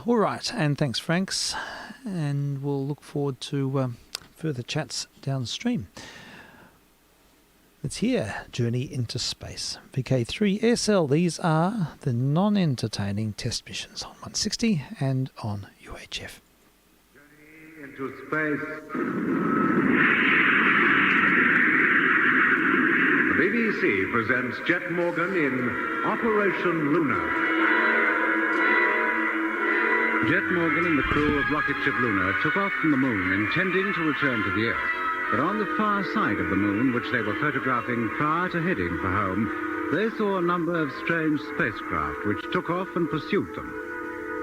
right. And thanks, Franks. And we'll look forward to further chats downstream. Let's hear Journey into Space. vk3sl. These are the non-entertaining test missions on 160 and on UHF. Into space. The BBC presents Jet Morgan in Operation Luna. Jet Morgan and the crew of rocket ship Luna took off from the moon, intending to return to the Earth. But on the far side of the moon, which they were photographing prior to heading for home, they saw a number of strange spacecraft which took off and pursued them.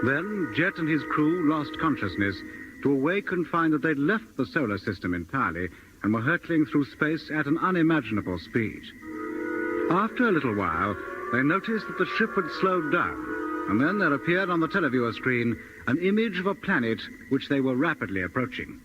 Then Jet and his crew lost consciousness, to awake and find that they'd left the solar system entirely and were hurtling through space at an unimaginable speed. After a little while, they noticed that the ship had slowed down, and then there appeared on the televiewer screen an image of a planet which they were rapidly approaching.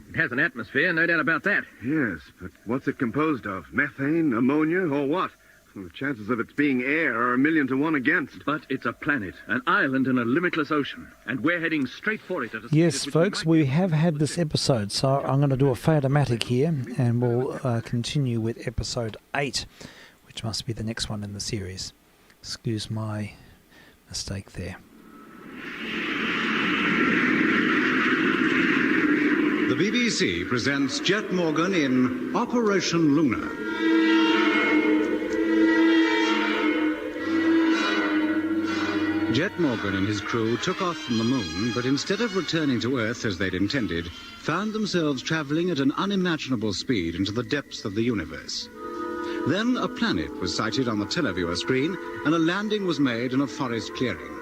It has an atmosphere, no doubt about that. Yes, but what's it composed of? Methane, ammonia, or what? Well, the chances of its being air are 1,000,000 to 1 against. But it's a planet, an island in a limitless ocean, and we're heading straight for it at a speed Yes, at which folks, we have had this episode, so I'm going to do a fade-o-matic here, and we'll continue with episode 8, which must be the next one in the series. Excuse my mistake there. The BBC presents Jet Morgan in Operation Luna. Jet Morgan and his crew took off from the moon, but instead of returning to Earth as they'd intended, found themselves travelling at an unimaginable speed into the depths of the universe. Then a planet was sighted on the televiewer screen, and a landing was made in a forest clearing.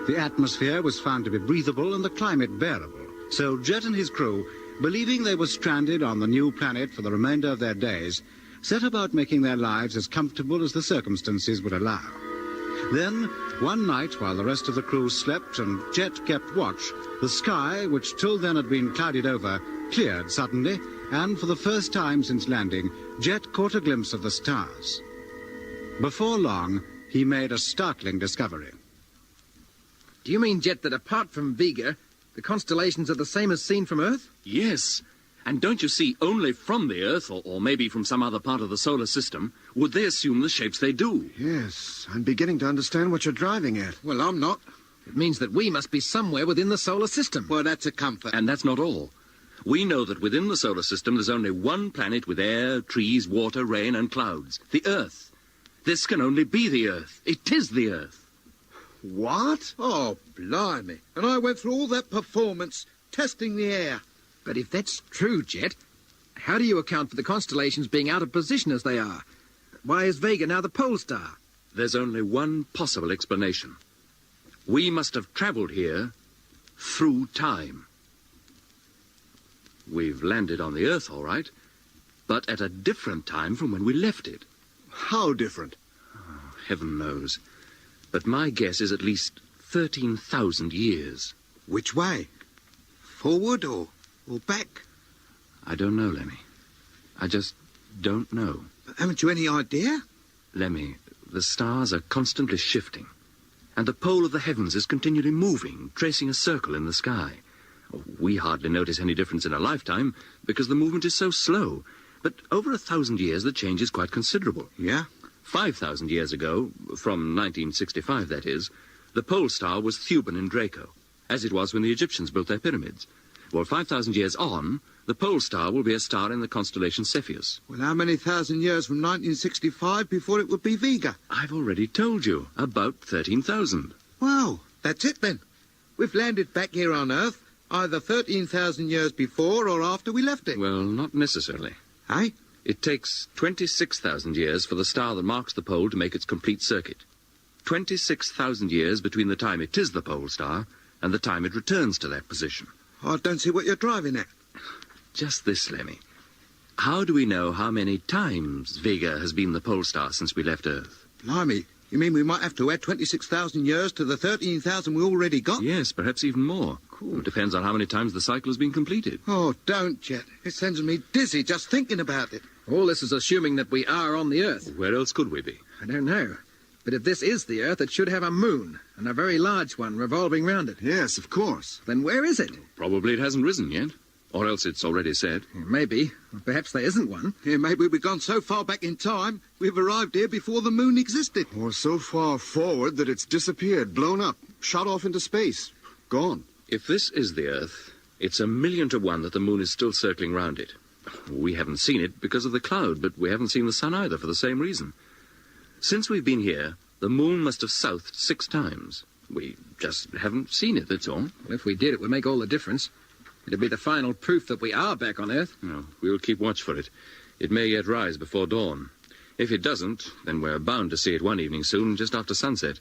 The atmosphere was found to be breathable and the climate bearable, so Jet and his crew, believing they were stranded on the new planet for the remainder of their days, set about making their lives as comfortable as the circumstances would allow. Then, one night, while the rest of the crew slept and Jet kept watch, the sky, which till then had been clouded over, cleared suddenly, and for the first time since landing, Jet caught a glimpse of the stars. Before long, he made a startling discovery. Do you mean, Jet, that apart from Vega, the constellations are the same as seen from Earth? Yes. And don't you see, only from the Earth, or maybe from some other part of the solar system, would they assume the shapes they do. Yes, I'm beginning to understand what you're driving at. Well, I'm not. It means that we must be somewhere within the solar system. Well, that's a comfort. And that's not all. We know that within the solar system there's only one planet with air, trees, water, rain, and clouds. The Earth. This can only be the Earth. It is the Earth. What? Oh, blimey. And I went through all that performance, testing the air. But if that's true, Jet, how do you account for the constellations being out of position as they are? Why is Vega now the pole star? There's only one possible explanation. We must have travelled here through time. We've landed on the Earth, all right, but at a different time from when we left it. How different? Oh, heaven knows. But my guess is at least 13,000 years. Which way? Forward or back? I don't know, Lemmy. I just don't know. But haven't you any idea? Lemmy, the stars are constantly shifting, and the pole of the heavens is continually moving, tracing a circle in the sky. We hardly notice any difference in a lifetime because the movement is so slow. But over 1,000 years, the change is quite considerable. Yeah? 5,000 years ago, from 1965, that is, the pole star was Thuban in Draco, as it was when the Egyptians built their pyramids. Well, 5,000 years on, the pole star will be a star in the constellation Cepheus. Well, how many thousand years from 1965 before it would be Vega? I've already told you, about 13,000. Well, that's it then. We've landed back here on Earth, either 13,000 years before or after we left it. Well, not necessarily. Eh? It takes 26,000 years for the star that marks the pole to make its complete circuit. 26,000 years between the time it is the pole star and the time it returns to that position. I don't see what you're driving at. Just this, Lemmy. How do we know how many times Vega has been the pole star since we left Earth? Blimey, you mean we might have to add 26,000 years to the 13,000 we already got? Yes, perhaps even more. Cool. It depends on how many times the cycle has been completed. Oh, don't, Jet. It sends me dizzy just thinking about it. All this is assuming that we are on the Earth. Where else could we be? I don't know. But if this is the Earth, it should have a moon, and a very large one revolving round it. Yes, of course. Then where is it? Probably it hasn't risen yet. Or else it's already set. Maybe. Perhaps there isn't one. Yeah, maybe we've gone so far back in time, we've arrived here before the moon existed. Or so far forward that it's disappeared, blown up, shot off into space. Gone. If this is the Earth, it's 1,000,000 to 1 that the moon is still circling round it. We haven't seen it because of the cloud, but we haven't seen the sun either for the same reason. Since we've been here, the moon must have southed 6 times. We just haven't seen it, that's all. Well, if we did, it would make all the difference. It'd be the final proof that we are back on Earth. No, we'll keep watch for it. It may yet rise before dawn. If it doesn't, then we're bound to see it one evening soon, just after sunset.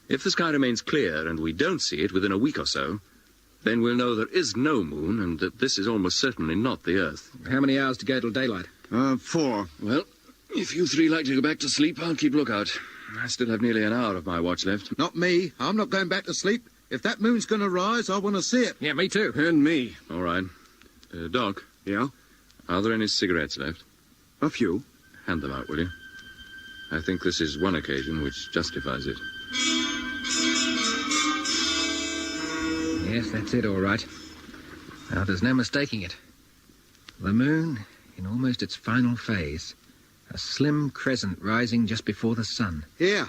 If the sky remains clear and we don't see it within a week or so, then we'll know there is no moon and that this is almost certainly not the Earth. How many hours to go till daylight? 4. Well, if you 3 like to go back to sleep, I'll keep lookout. I still have nearly an hour of my watch left. Not me. I'm not going back to sleep. If that moon's going to rise, I want to see it. Yeah, me too. And me. All right. Doc, Yeah? are there any cigarettes left? A few. Hand them out, will you? I think this is one occasion which justifies it. Yes, that's it, all right. Now, there's no mistaking it. The moon, in almost its final phase. A slim crescent rising just before the sun. Yeah.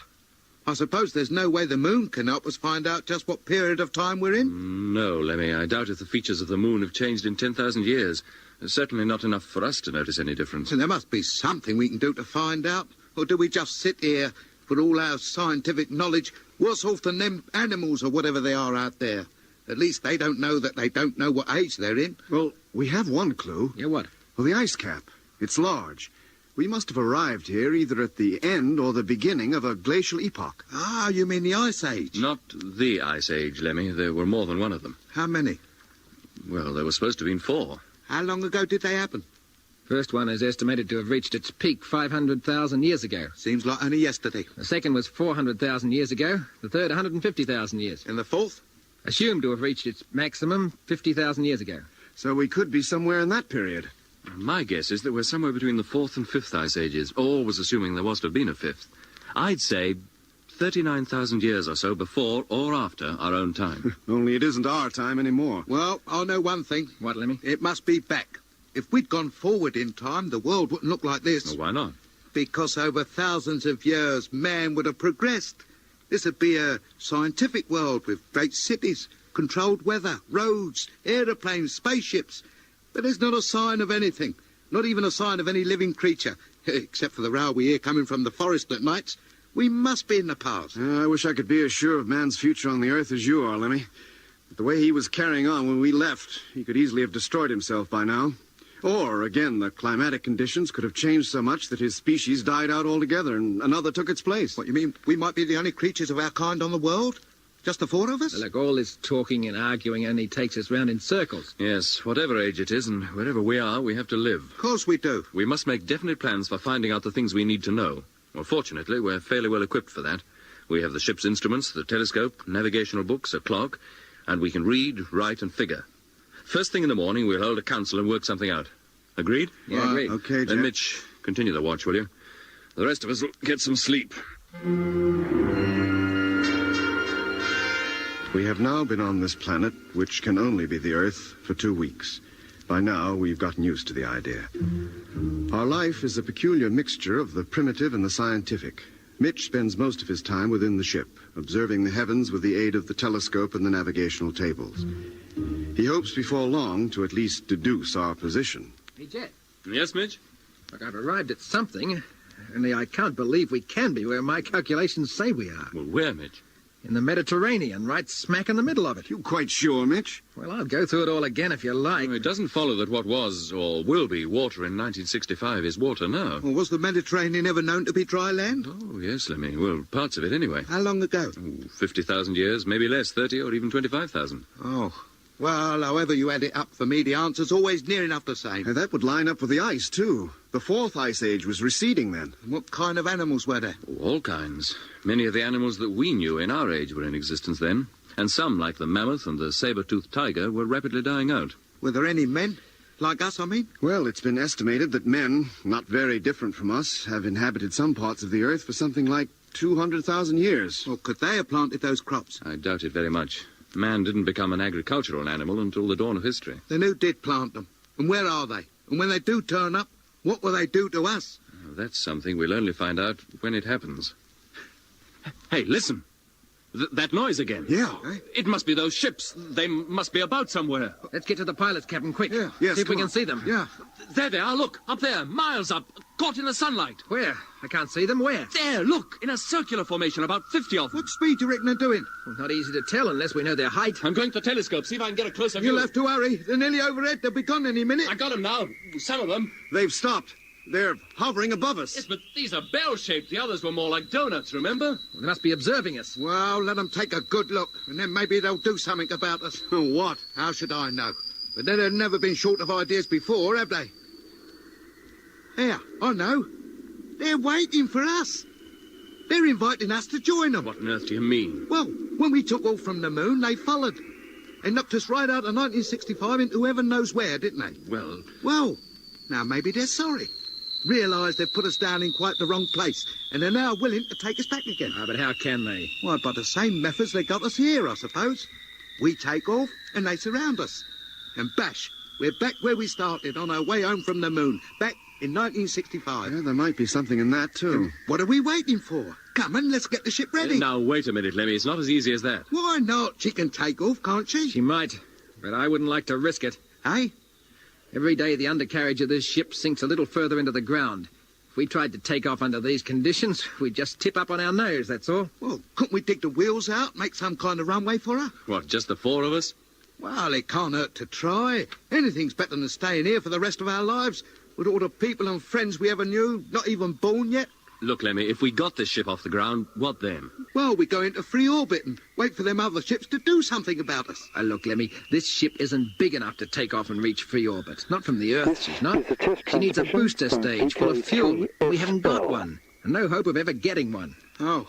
I suppose there's no way the moon can help us find out just what period of time we're in? No, Lemmy, I doubt if the features of the moon have changed in 10,000 years. Certainly not enough for us to notice any difference. So there must be something we can do to find out. Or do we just sit here with all our scientific knowledge, worse off than them animals or whatever they are out there? At least they don't know that they don't know what age they're in. Well, we have one clue. Yeah, what? Well, the ice cap. It's large. We must have arrived here either at the end or the beginning of a glacial epoch. Ah, you mean the Ice Age? Not the Ice Age, Lemmy. There were more than one of them. How many? Well, there were supposed to have been 4. How long ago did they happen? First one is estimated to have reached its peak 500,000 years ago. Seems like only yesterday. The second was 400,000 years ago. The third, 150,000 years. And the fourth? Assumed to have reached its maximum 50,000 years ago. So we could be somewhere in that period. My guess is that we're somewhere between the 4th and 5th Ice Ages, always assuming there was to have been a 5th. I'd say 39,000 years or so before or after our own time. Only it isn't our time anymore. Well, I know one thing. What, Lemmy? It must be back. If we'd gone forward in time, the world wouldn't look like this. Well, why not? Because over thousands of years, man would have progressed. This would be a scientific world with great cities, controlled weather, roads, aeroplanes, spaceships. But there's not a sign of anything, not even a sign of any living creature, except for the row we hear coming from the forest at nights. We must be in the past. I wish I could be as sure of man's future on the Earth as you are, Lemmy. But the way he was carrying on when we left, he could easily have destroyed himself by now. Or, again, the climatic conditions could have changed so much that his species died out altogether and another took its place. What, you mean we might be the only creatures of our kind on the world? Just the 4 of us? Look, all this talking and arguing only takes us round in circles. Yes, whatever age it is and wherever we are, we have to live. Of course we do. We must make definite plans for finding out the things we need to know. Well, fortunately, we're fairly well equipped for that. We have the ship's instruments, the telescope, navigational books, a clock, and we can read, write, and figure. First thing in the morning, we'll hold a council and work something out. Agreed? Yeah, agreed. Okay, Jet. Then, Mitch, continue the watch, will you? The rest of us will get some sleep. We have now been on this planet, which can only be the Earth, for 2 weeks. By now, we've gotten used to the idea. Our life is a peculiar mixture of the primitive and the scientific. Mitch spends most of his time within the ship, observing the heavens with the aid of the telescope and the navigational tables. He hopes before long to at least deduce our position. Hey, Jet. Yes, Mitch? Look, I've arrived at something, only I can't believe we can be where my calculations say we are. Well, where, Mitch? In the Mediterranean, right smack in the middle of it. You quite sure, Mitch? Well, I'll go through it all again if you like. It doesn't follow that what was or will be water in 1965 is water now. Well, was the Mediterranean ever known to be dry land? Oh, yes, Lemmy. Well, parts of it anyway. How long ago? 50,000 years, maybe less, 30 or even 25,000. Oh. Well, however you add it up for me, the answer's always near enough the same. And that would line up with the ice, too. The 4th Ice Age was receding then. What kind of animals were there? Oh, all kinds. Many of the animals that we knew in our age were in existence then. And some, like the mammoth and the saber-toothed tiger, were rapidly dying out. Were there any men? Like us, I mean? Well, it's been estimated that men, not very different from us, have inhabited some parts of the Earth for something like 200,000 years. Well, could they have planted those crops? I doubt it very much. Man didn't become an agricultural animal until the dawn of history. Then who did plant them? And where are they? And when they do turn up, what will they do to us? Oh, that's something we'll only find out when it happens. Hey, listen. That noise again. Yeah. It must be those ships. They must be about somewhere. Let's get to the pilots, Captain, quick. Yeah. Yes, see if we come can on. see them. Yeah. There they are, look. Up there, miles up, caught in the sunlight. Where? I can't see them. Where? There, look, in a circular formation, about 50 of them. What speed do you reckon they're doing? Well, not easy to tell unless we know their height. I'm going to telescope, see if I can get a closer view. You'll have to hurry. They're nearly overhead. They'll be gone any minute. I got them now, some of them. They've stopped. They're hovering above us. Yes, but these are bell-shaped. The others were more like donuts, remember? Well, they must be observing us. Well, let them take a good look, and then maybe they'll do something about us. What? How should I know? But then they've never been short of ideas before, have they? Here, I know. They're waiting for us. They're inviting us to join them. What on earth do you mean? Well, when we took off from the moon, they followed. They knocked us right out of 1965 into heaven knows where, didn't they? Well, now maybe they're sorry. Realise they've put us down in quite the wrong place, and they're now willing to take us back again. But how can they? Why, by the same methods they got us here, I suppose. We take off, and they surround us. And bash, we're back where we started, on our way home from the moon, back in 1965. Yeah, there might be something in that, too. And what are we waiting for? Come on, let's get the ship ready. Now, wait a minute, Lemmy. It's not as easy as that. Why not? She can take off, can't she? She might, but I wouldn't like to risk it. Eh? Every day the undercarriage of this ship sinks a little further into the ground. If we tried to take off under these conditions, we'd just tip up on our nose, that's all. Well, couldn't we dig the wheels out, make some kind of runway for her? What, just the four of us? Well, it can't hurt to try. Anything's better than staying here for the rest of our lives, with all the people and friends we ever knew, not even born yet. Look, Lemmy, if we got this ship off the ground, what then? Well, we go into free orbit and wait for them other ships to do something about us. Look, Lemmy, this ship isn't big enough to take off and reach free orbit. Not from the Earth, she's not. She needs a booster stage full of fuel. We haven't got one, and no hope of ever getting one. Oh,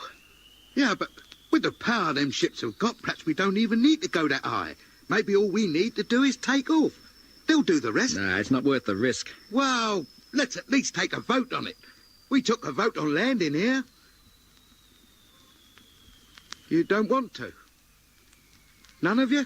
yeah, but with the power them ships have got, perhaps we don't even need to go that high. Maybe all we need to do is take off. They'll do the rest. Nah, it's not worth the risk. Well, let's at least take a vote on it. We took a vote on landing here. You don't want to? None of you?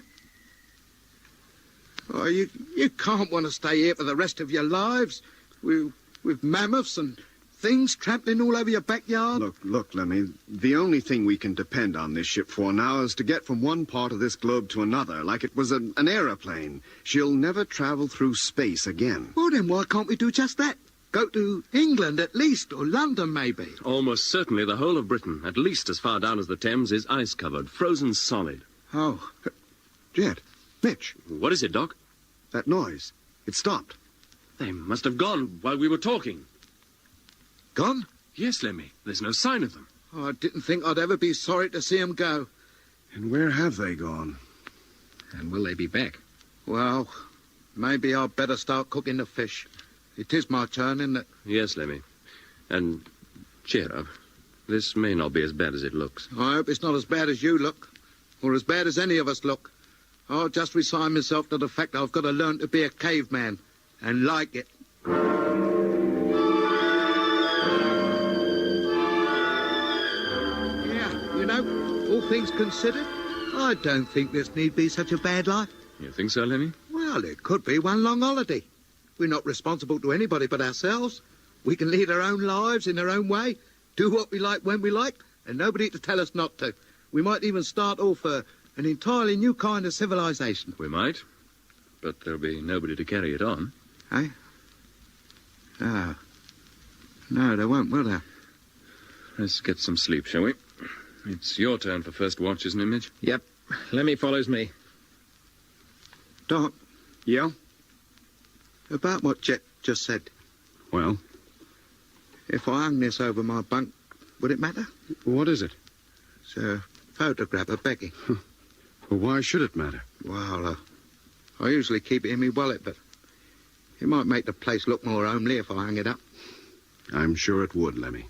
Oh, you can't want to stay here for the rest of your lives with mammoths and things trampling all over your backyard. Look, Lemmy, the only thing we can depend on this ship for now is to get from one part of this globe to another, like it was an aeroplane. She'll never travel through space again. Well, then why can't we do just that? Go to England at least, or London maybe. Almost certainly the whole of Britain, at least as far down as the Thames, is ice-covered, frozen solid. Oh. Jed, Mitch. What is it, Doc? That noise. It stopped. They must have gone while we were talking. Gone? Yes, Lemmy. There's no sign of them. Oh, I didn't think I'd ever be sorry to see them go. And where have they gone? And will they be back? Well, maybe I'd better start cooking the fish. It is my turn, isn't it? Yes, Lemmy. And cheer up. This may not be as bad as it looks. I hope it's not as bad as you look, or as bad as any of us look. I'll just resign myself to the fact that I've got to learn to be a caveman, and like it. Yeah, you know, all things considered, I don't think this need be such a bad life. You think so, Lemmy? Well, it could be one long holiday. We're not responsible to anybody but ourselves. We can lead our own lives in our own way, do what we like when we like, and nobody to tell us not to. We might even start off an entirely new kind of civilization. We might, but there'll be nobody to carry it on. Eh? Ah. No, there won't, will there? Let's get some sleep, shall we? It's your turn for first watch, isn't it, Mitch? Yep. Lemmy follows me. Doc. Yeah? About what Jet just said. Well? If I hung this over my bunk, would it matter? What is it? It's a photograph of Becky. Well, why should it matter? Well, I usually keep it in my wallet, but it might make the place look more homely if I hung it up. I'm sure it would, Lemmy.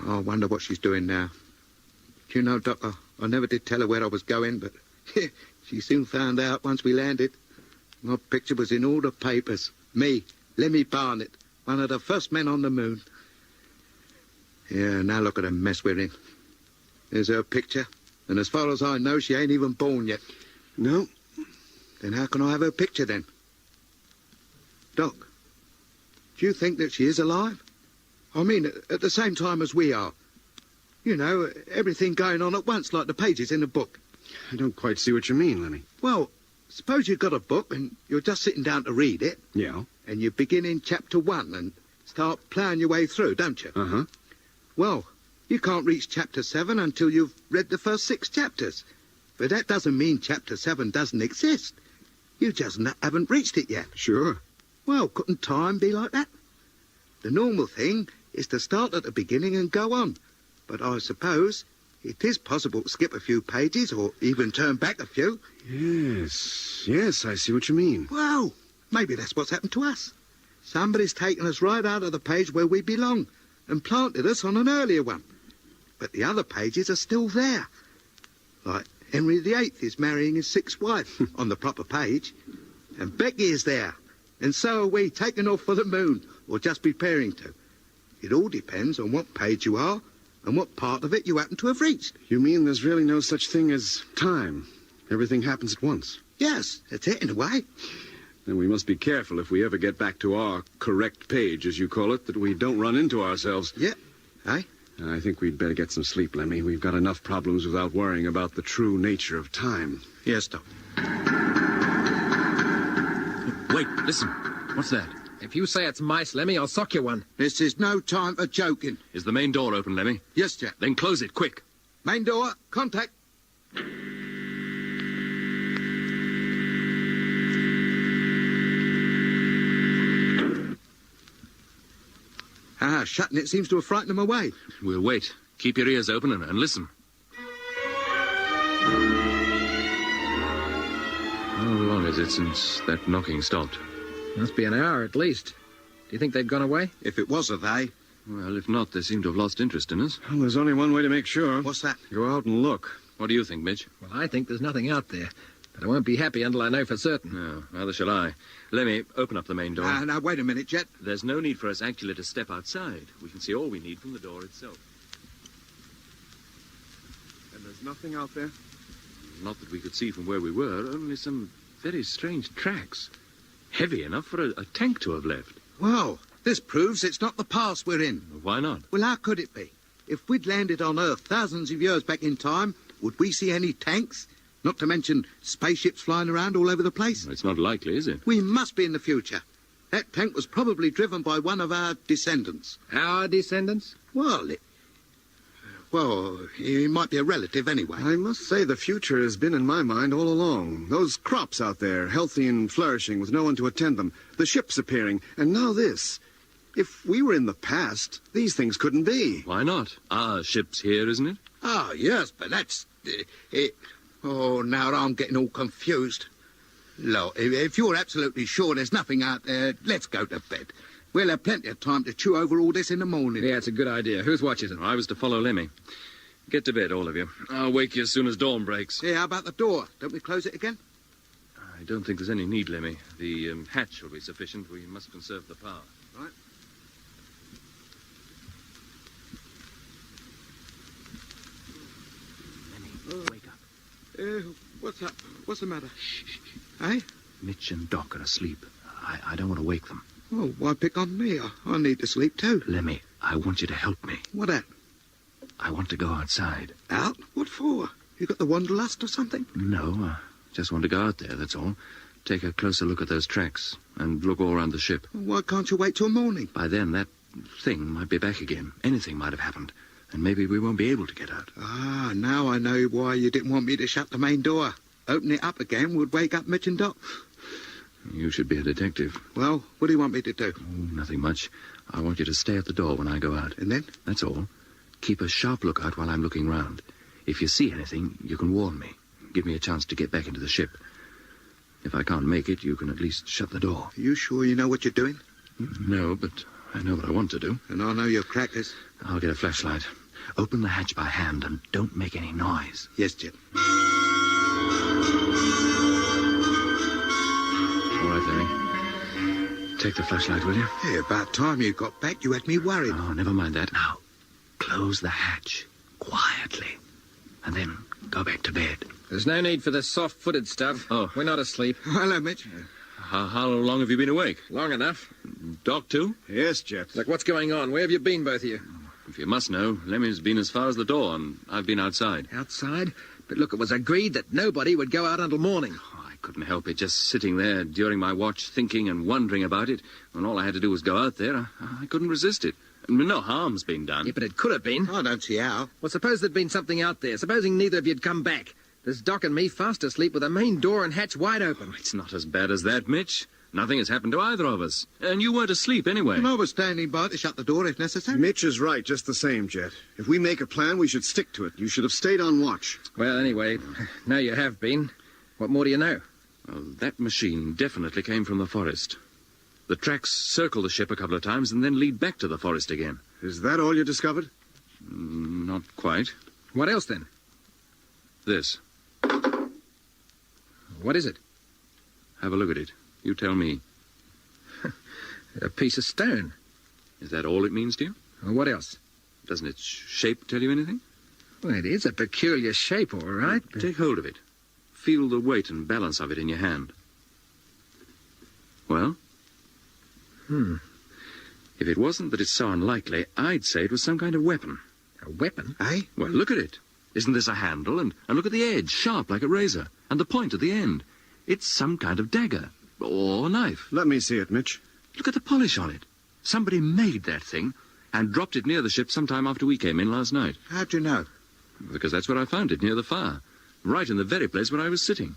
I wonder what she's doing now. Do you know, Doc, I never did tell her where I was going, but she soon found out once we landed. My picture was in all the papers. Me, Lemmy Barnett, one of the first men on the moon. Yeah, now look at the mess we're in. There's her picture, and as far as I know, she ain't even born yet. No. Then how can I have her picture, then? Doc, do you think that she is alive? I mean, at the same time as we are. You know, everything going on at once, like the pages in a book. I don't quite see what you mean, Lemmy. Well, suppose you've got a book and you're just sitting down to read it. Yeah. And you begin in chapter 1 and start ploughing your way through, don't you? Uh-huh. Well, you can't reach chapter 7 until you've read the first 6 chapters. But that doesn't mean chapter 7 doesn't exist. You just haven't reached it yet. Sure. Well, couldn't time be like that? The normal thing is to start at the beginning and go on. But I suppose it is possible to skip a few pages or even turn back a few. Yes, I see what you mean. Well, maybe that's what's happened to us. Somebody's taken us right out of the page where we belong and planted us on an earlier one. But the other pages are still there. Like Henry VIII is marrying his sixth wife on the proper page. And Becky is there. And so are we, taking off for the moon, or just preparing to. It all depends on what page you are and what part of it you happen to have reached. You mean there's really no such thing as time? Everything happens at once? Yes, that's it in a way. Then we must be careful if we ever get back to our correct page, as you call it, that we don't run into ourselves. Yeah. Eh? I think we'd better get some sleep, Lemmy. We've got enough problems without worrying about the true nature of time. Yes, Doc. Wait, listen. What's that? If you say it's mice, Lemmy, I'll sock you one. This is no time for joking. Is the main door open, Lemmy? Yes, Jack. Then close it, quick. Main door, contact. Shutting it seems to have frightened them away. We'll wait. Keep your ears open and listen. How long is it since that knocking stopped? Must be an hour at least. Do you think they've gone away? If it was a they. Well, if not, they seem to have lost interest in us. Well, there's only one way to make sure. What's that? Go out and look. What do you think, Mitch? Well, I think there's nothing out there. But I won't be happy until I know for certain. No, neither shall I. Lemmy, open up the main door. Now, wait a minute, Jet. There's no need for us actually to step outside. We can see all we need from the door itself. And there's nothing out there? Not that we could see from where we were, only some very strange tracks. Heavy enough for a tank to have left. Well, this proves it's not the past we're in. Why not? Well, how could it be? If we'd landed on Earth thousands of years back in time, would we see any tanks? Not to mention spaceships flying around all over the place. It's not likely, is it? We must be in the future. That tank was probably driven by one of our descendants. Our descendants? Well, he might be a relative anyway. I must say the future has been in my mind all along. Those crops out there, healthy and flourishing with no one to attend them. The ships appearing. And now this. If we were in the past, these things couldn't be. Why not? Our ship's here, isn't it? Ah, yes, but that's... Oh, now I'm getting all confused. Look, if you're absolutely sure there's nothing out there, let's go to bed. We'll have plenty of time to chew over all this in the morning. Yeah, it's a good idea. Whose watch is it? I was to follow Lemmy. Get to bed, all of you. I'll wake you as soon as dawn breaks. Yeah, how about the door? Don't we close it again? I don't think there's any need, Lemmy. The hatch will be sufficient. We must conserve the power. Right. Lemmy, wake up. What's up? What's the matter? Eh? Mitch and Doc are asleep. I don't want to wake them. Oh, why pick on me? I need to sleep too. Lemmy, I want you to help me. What at? I want to go outside. Out? What for? You got the wanderlust or something? No, just want to go out there, that's all. Take a closer look at those tracks and look all around the ship. Why can't you wait till morning? By then, that thing might be back again. Anything might have happened. And maybe we won't be able to get out. Ah, now I know why you didn't want me to shut the main door. Open it up again would wake up Mitch and Doc. You should be a detective. Well, what do you want me to do? Oh, nothing much. I want you to stay at the door when I go out. And then? That's all. Keep a sharp lookout while I'm looking round. If you see anything, you can warn me. Give me a chance to get back into the ship. If I can't make it, you can at least shut the door. Are you sure you know what you're doing? No, but I know what I want to do. And I know your crackers. I'll get a flashlight. Open the hatch by hand and don't make any noise. Yes, Jim. All right, Lemmy. Take the flashlight, will you? Hey, about time you got back. You had me worried. Oh, never mind that. Now, close the hatch quietly and then go back to bed. There's no need for this soft-footed stuff. Oh. We're not asleep. Hello, Mitch. How long have you been awake? Long enough. Doc, too? Yes, Jet. Look, what's going on? Where have you been, both of you? If you must know, Lemmy's been as far as the door, and I've been outside. Outside? But look, it was agreed that nobody would go out until morning. Oh, I couldn't help it, just sitting there during my watch, thinking and wondering about it. When all I had to do was go out there, I couldn't resist it. And no harm's been done. Yeah, but it could have been. I don't see how. Well, suppose there'd been something out there. Supposing neither of you'd come back. There's Doc and me fast asleep with the main door and hatch wide open. Oh, it's not as bad as that, Mitch. Nothing has happened to either of us. And you weren't asleep anyway. And I was standing by to shut the door if necessary. Mitch is right, just the same, Jet. If we make a plan, we should stick to it. You should have stayed on watch. Well, anyway, now you have been. What more do you know? Well, that machine definitely came from the forest. The tracks circle the ship a couple of times and then lead back to the forest again. Is that all you discovered? Not quite. What else, then? This. What is it? Have a look at it. You tell me. A piece of stone. Is that all it means to you? Well, what else? Doesn't its shape tell you anything? Well, it is a peculiar shape, all right. Take hold of it. Feel the weight and balance of it in your hand. Well? If it wasn't that it's so unlikely, I'd say it was some kind of weapon. A weapon? Eh? Well, look at it. Isn't this a handle? And look at the edge, sharp like a razor. And the point at the end. It's some kind of dagger. Or knife. Let me see it, Mitch. Look at the polish on it. Somebody made that thing and dropped it near the ship sometime after we came in last night. How'd you know? Because that's where I found it, near the fire. Right in the very place where I was sitting.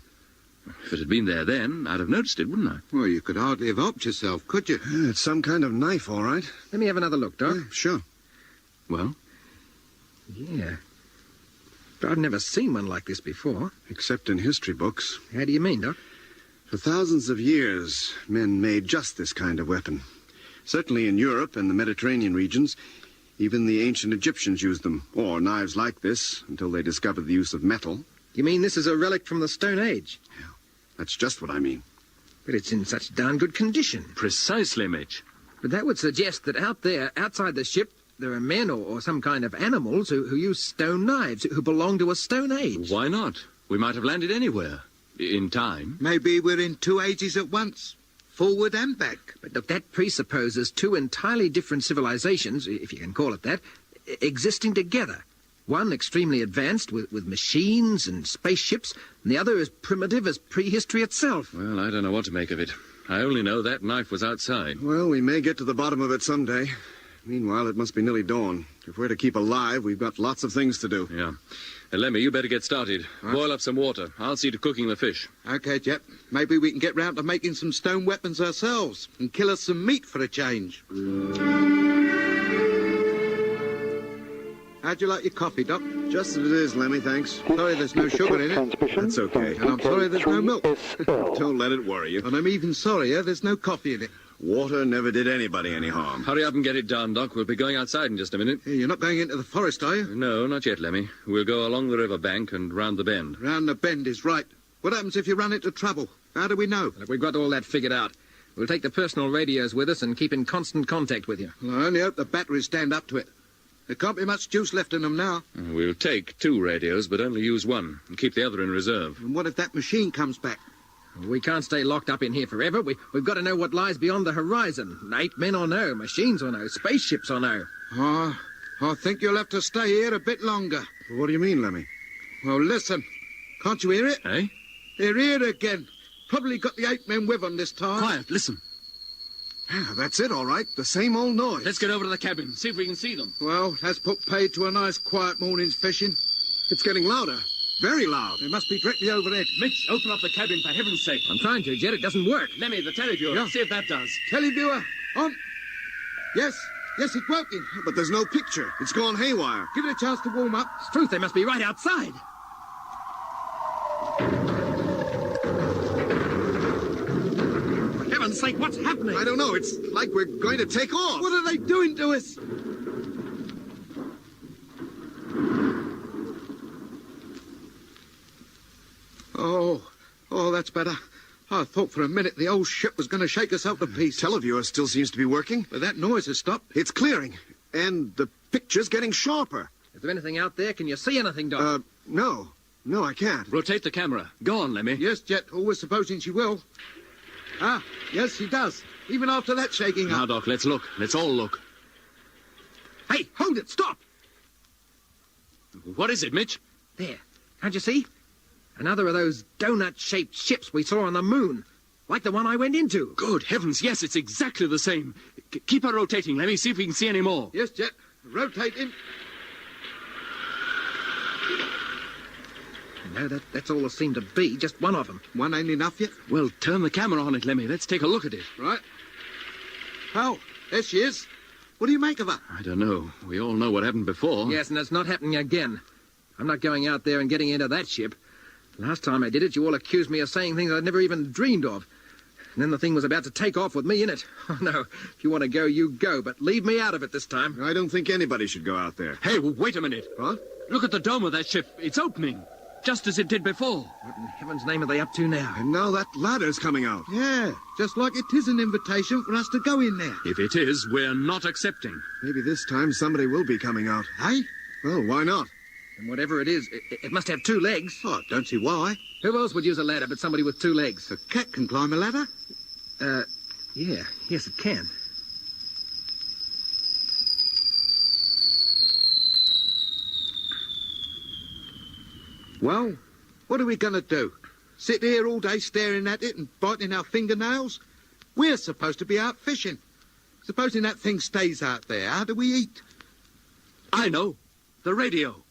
If it had been there then, I'd have noticed it, wouldn't I? Well, you could hardly have helped yourself, could you? It's some kind of knife, all right. Let me have another look, Doc. Sure. Well? Yeah. But I've never seen one like this before. Except in history books. How do you mean, Doc? For thousands of years, men made just this kind of weapon. Certainly in Europe and the Mediterranean regions, even the ancient Egyptians used them, or knives like this, until they discovered the use of metal. You mean this is a relic from the Stone Age? Yeah, that's just what I mean. But it's in such darn good condition. Precisely, Mitch. But that would suggest that out there, outside the ship, there are men or some kind of animals who use stone knives, who belong to a Stone Age. Why not? We might have landed anywhere. In time. Maybe we're in two ages at once. Forward and back. But look, that presupposes two entirely different civilizations, if you can call it that, existing together. One extremely advanced with machines and spaceships, and the other as primitive as prehistory itself. Well, I don't know what to make of it. I only know that knife was outside. Well, we may get to the bottom of it someday. Meanwhile, it must be nearly dawn. If we're to keep alive, we've got lots of things to do. Yeah. Lemmy, you better get started. Boil up some water. I'll see to cooking the fish. Okay, Jep. Maybe we can get round to making some stone weapons ourselves and kill us some meat for a change. How'd you like your coffee, Doc? Just as it is, Lemmy, thanks. Sorry there's no sugar in it. That's okay. And I'm sorry there's no milk. Don't let it worry you. And I'm even sorrier there's no coffee in it. Water never did anybody any harm. Hurry up and get it done, Doc. We'll be going outside in just a minute. Hey, you're not going into the forest, are you? No, not yet, Lemmy. We'll go along the river bank and round the bend. Round the bend is right. What happens if you run into trouble? How do we know? Look, we've got all that figured out. We'll take the personal radios with us and keep in constant contact with you. Well, I only hope the batteries stand up to it. There can't be much juice left in them now. We'll take 2 radios, but only use one, and keep the other in reserve. And what if that machine comes back? We can't stay locked up in here forever. We've got to know what lies beyond the horizon. 8 men or no, machines or no, spaceships or no. Oh, I think you'll have to stay here a bit longer. What do you mean, Lemmy? Well, listen. Can't you hear it? Eh? They're here again. Probably got the 8 men with them this time. Quiet, listen. Yeah, that's it, all right. The same old noise. Let's get over to the cabin, see if we can see them. Well, that's put paid to a nice quiet morning's fishing. It's getting louder. Very loud. They must be directly overhead. Mitch, open up the cabin for heaven's sake. I'm trying to, Jed. It doesn't work. Lemmy, the televiewer. Yeah. See if that does. Televiewer, on. Yes, it's working. But there's no picture. It's gone haywire. Give it a chance to warm up. It's truth. They must be right outside. For heaven's sake, what's happening? I don't know. It's like we're going to take off. What are they doing to us? Oh, that's better. I thought for a minute the old ship was going to shake us out to pieces. Televiewer still seems to be working. But that noise has stopped. It's clearing. And the picture's getting sharper. Is there anything out there? Can you see anything, Doc? No. No, I can't. Rotate the camera. Go on, Lemmy. Yes, Jet. Always supposing she will. Ah, yes, she does. Even after that shaking Now, up. Doc, let's look. Let's all look. Hey, hold it. Stop. What is it, Mitch? There. Can't you see? Another of those donut-shaped ships we saw on the moon. Like the one I went into. Good heavens, yes, it's exactly the same. Keep her rotating, Lemmy. See if we can see any more. Yes, Jet. Rotating. No, that's all there seemed to be. Just one of them. One ain't enough yet. Well, turn the camera on it, Lemmy. Let's take a look at it. Right. Oh, there she is. What do you make of her? I don't know. We all know what happened before. Yes, and it's not happening again. I'm not going out there and getting into that ship. Last time I did it, you all accused me of saying things I'd never even dreamed of. And then the thing was about to take off with me in it. Oh, no. If you want to go, you go, but leave me out of it this time. I don't think anybody should go out there. Hey, well, wait a minute. What? Look at the dome of that ship. It's opening, just as it did before. What in heaven's name are they up to now? And now that ladder's coming out. Yeah, just like it is an invitation for us to go in there. If it is, we're not accepting. Maybe this time somebody will be coming out. Hey? Well, why not? And whatever it is, it must have 2 legs. Oh, don't see why. Who else would use a ladder but somebody with 2 legs? A cat can climb a ladder. Yeah. Yes, it can. Well, what are we going to do? Sit here all day staring at it and biting our fingernails? We're supposed to be out fishing. Supposing that thing stays out there, how do we eat? I know. The radio.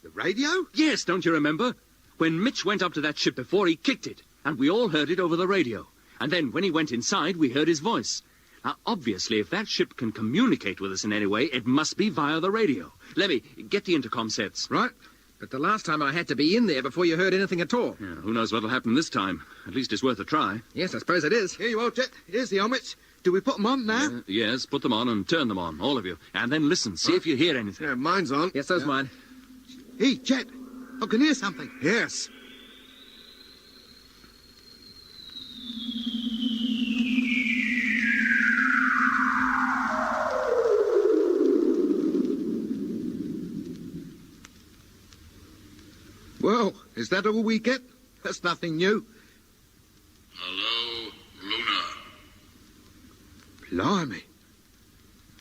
The radio? Yes, don't you remember? When Mitch went up to that ship before, he kicked it, and we all heard it over the radio. And then when he went inside, we heard his voice. Now, obviously, if that ship can communicate with us in any way, it must be via the radio. Levy, get the intercom sets. Right. But the last time I had to be in there before you heard anything at all. Yeah, who knows what'll happen this time? At least it's worth a try. Yes, I suppose it is. Here you are, Jet. Here's the helmets. Do we put them on now? Yes, put them on and turn them on, all of you. And then listen, see if you hear anything. Yeah, mine's on. Yes, so's mine. Hey, Jet. I can hear something. Yes. Well, is that all we get? That's nothing new. Hello, Luna. Blimey.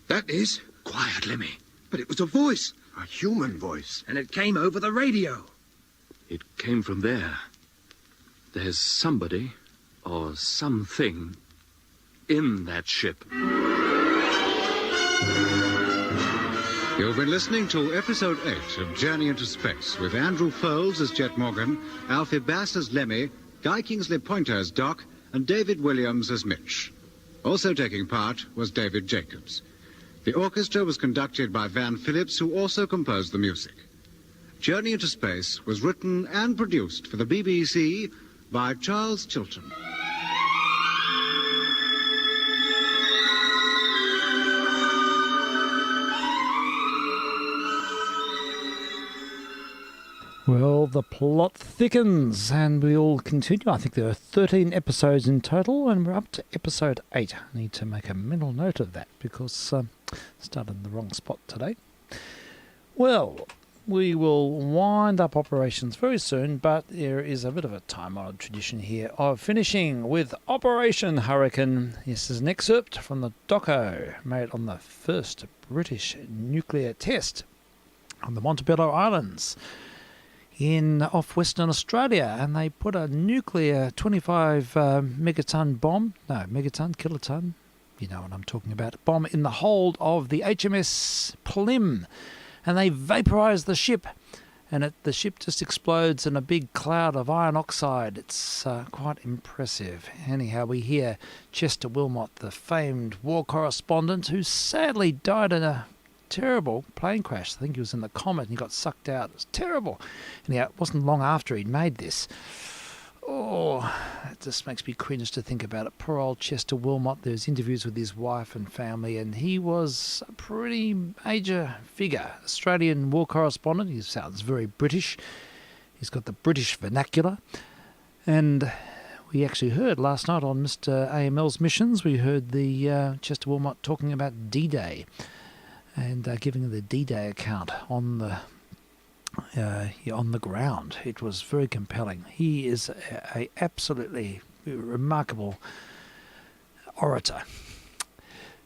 That is... Quiet, Lemmy. But it was a voice. A human voice. And it came over the radio. It came from there. There's somebody, or something, in that ship. You've been listening to Episode 8 of Journey into Space with Andrew Foles as Jet Morgan, Alfie Bass as Lemmy, Guy Kingsley Pointer as Doc, and David Williams as Mitch. Also taking part was David Jacobs. The orchestra was conducted by Van Phillips, who also composed the music. Journey into Space was written and produced for the BBC by Charles Chilton. Well, the plot thickens and we'll continue. I think there are 13 episodes in total and we're up to episode 8. I need to make a mental note of that because I started in the wrong spot today. Well, we will wind up operations very soon, but there is a bit of a time-honoured tradition here of finishing with Operation Hurricane. This is an excerpt from the doco made on the first British nuclear test on the Montebello Islands off Western Australia, and they put a nuclear 25 kiloton, you know what I'm talking about, bomb in the hold of the HMS Plim, and they vaporised the ship, and the ship just explodes in a big cloud of iron oxide. It's quite impressive. Anyhow, we hear Chester Wilmot, the famed war correspondent, who sadly died in a terrible plane crash. I think he was in the Comet and he got sucked out. It was terrible. Anyhow, it wasn't long after he'd made this. Oh, it just makes me cringe to think about it. Poor old Chester Wilmot. There's interviews with his wife and family, and he was a pretty major figure. Australian war correspondent. He sounds very British. He's got the British vernacular. And we actually heard last night on Mr. AML's Missions, we heard the Chester Wilmot talking about D-Day and giving the D-Day account on the ground. It was very compelling. He is a absolutely remarkable orator.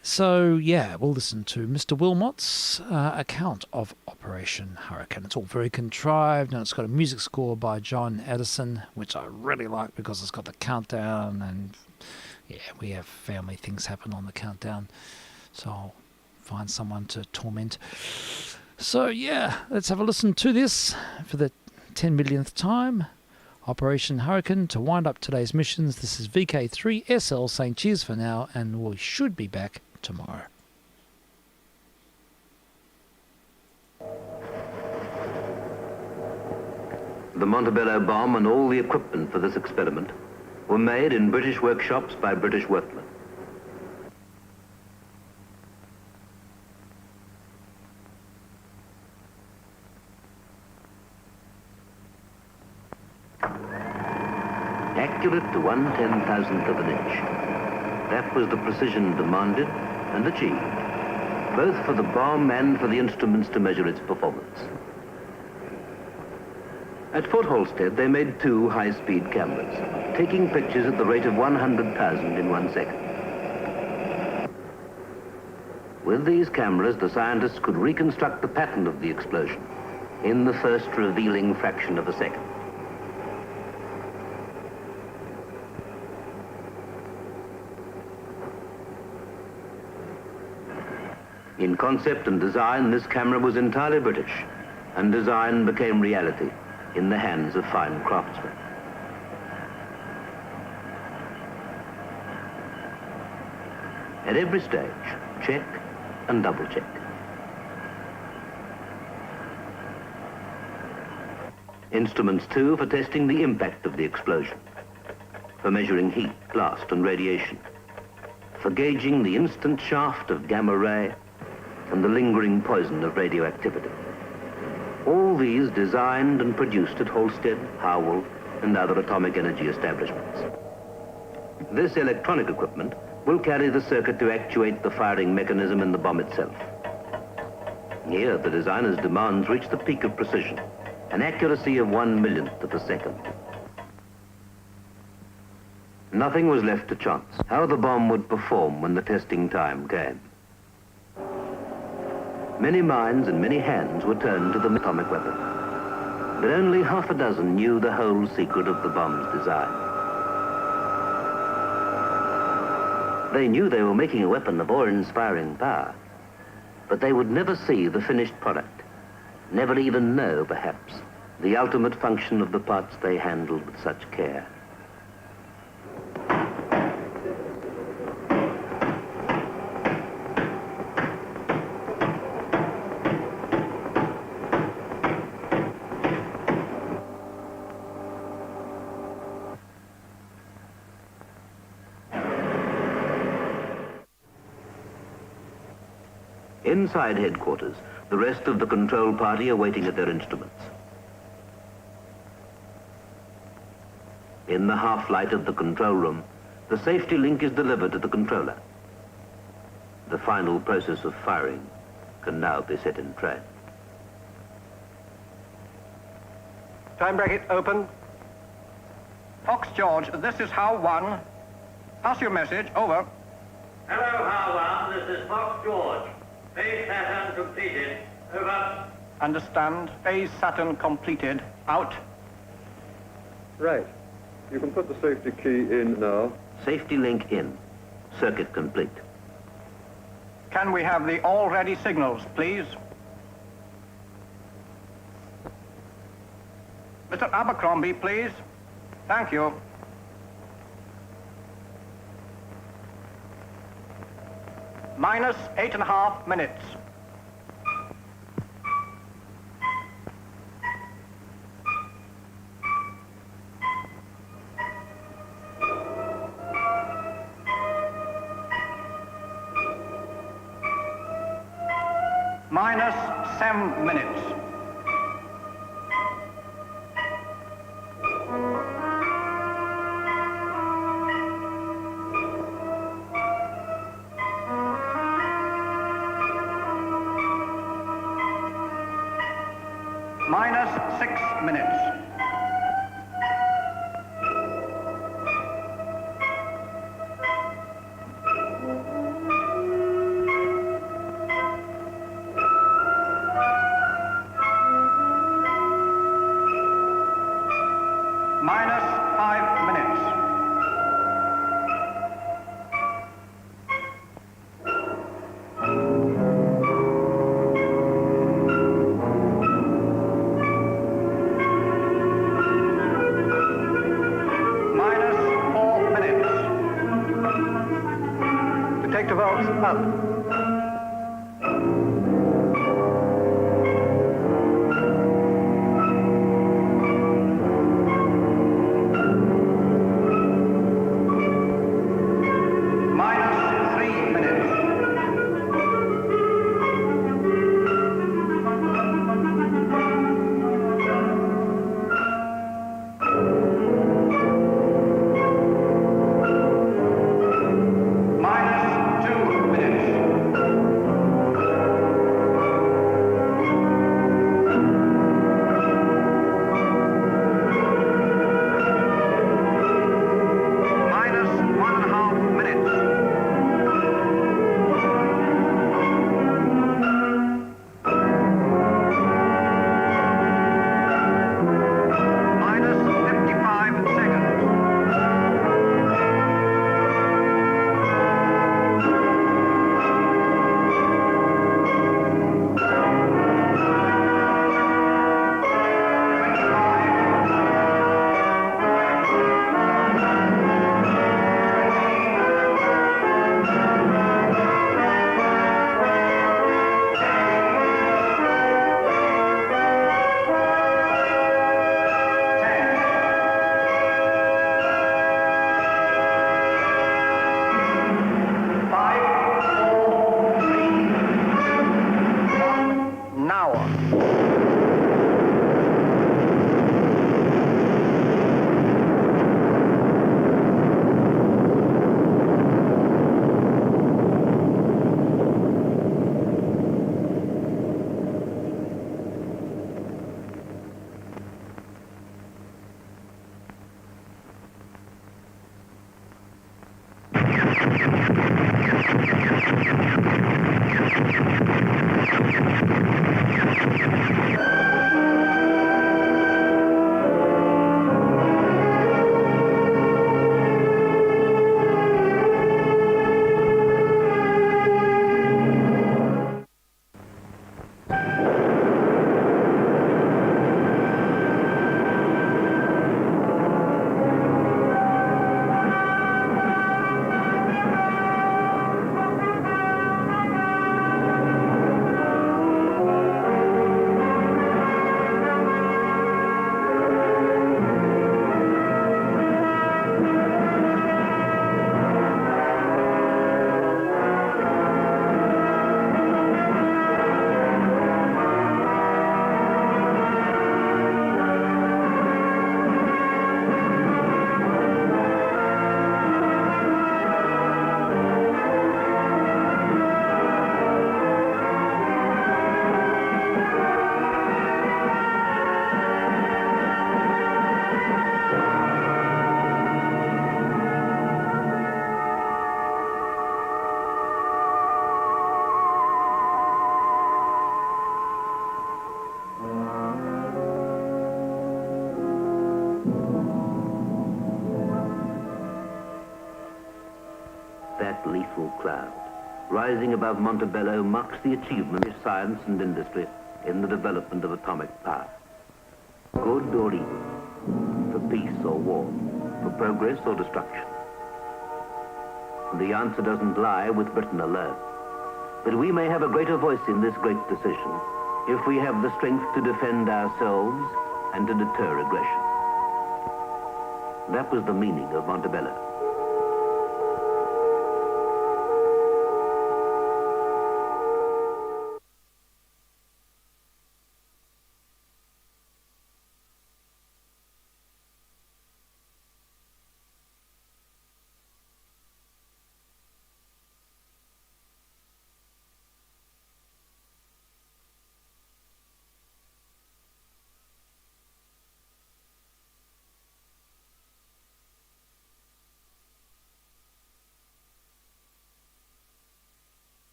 So, yeah, we'll listen to Mr. Wilmot's account of Operation Hurricane. It's all very contrived, and it's got a music score by John Addison, which I really like because it's got the countdown, and, yeah, we have family things happen on the countdown. So I'll find someone to torment. So, yeah, let's have a listen to this for the 10 millionth time. Operation Hurricane to wind up today's missions. This is vk3sl saying cheers for now, and we should be back tomorrow. The Montebello bomb and all the equipment for this experiment were made in British workshops by British workmen. Accurate to 1/10,000th of an inch. That was the precision demanded and achieved, both for the bomb and for the instruments to measure its performance. At Fort Halstead, they made 2 high-speed cameras, taking pictures at the rate of 100,000 in 1 second. With these cameras, the scientists could reconstruct the pattern of the explosion in the first revealing fraction of a second. In concept and design, this camera was entirely British, and design became reality in the hands of fine craftsmen. At every stage, check and double check. Instruments too for testing the impact of the explosion, for measuring heat, blast and radiation, for gauging the instant shaft of gamma ray and the lingering poison of radioactivity. All these designed and produced at Halstead, Howell, and other atomic energy establishments. This electronic equipment will carry the circuit to actuate the firing mechanism in the bomb itself. Here, the designer's demands reach the peak of precision, an accuracy of 1/1,000,000th of a second. Nothing was left to chance, how the bomb would perform when the testing time came. Many minds and many hands were turned to the atomic weapon, but only half a dozen knew the whole secret of the bomb's design. They knew they were making a weapon of awe-inspiring power, but they would never see the finished product, never even know, perhaps, the ultimate function of the parts they handled with such care. Inside headquarters, the rest of the control party are waiting at their instruments. In the half-light of the control room, the safety link is delivered to the controller. The final process of firing can now be set in train. Time bracket open. Fox George, this is How 1. Pass your message, over. Hello, How 1, this is Fox George. Phase pattern completed. Over. Understand. Phase Saturn completed. Out. Right. You can put the safety key in now. Safety link in. Circuit complete. Can we have the all-ready signals, please? Mr. Abercrombie, please. Thank you. Minus 8.5 minutes. Minus 7 minutes. Minus 6 minutes. Minus 5 minutes. Minus 4 minutes. Detector valves up. that lethal cloud. Rising above Montebello marks the achievement of science and industry in the development of atomic power. Good or evil, for peace or war, for progress or destruction. The answer doesn't lie with Britain alone. But we may have a greater voice in this great decision if we have the strength to defend ourselves and to deter aggression. That was the meaning of Montebello.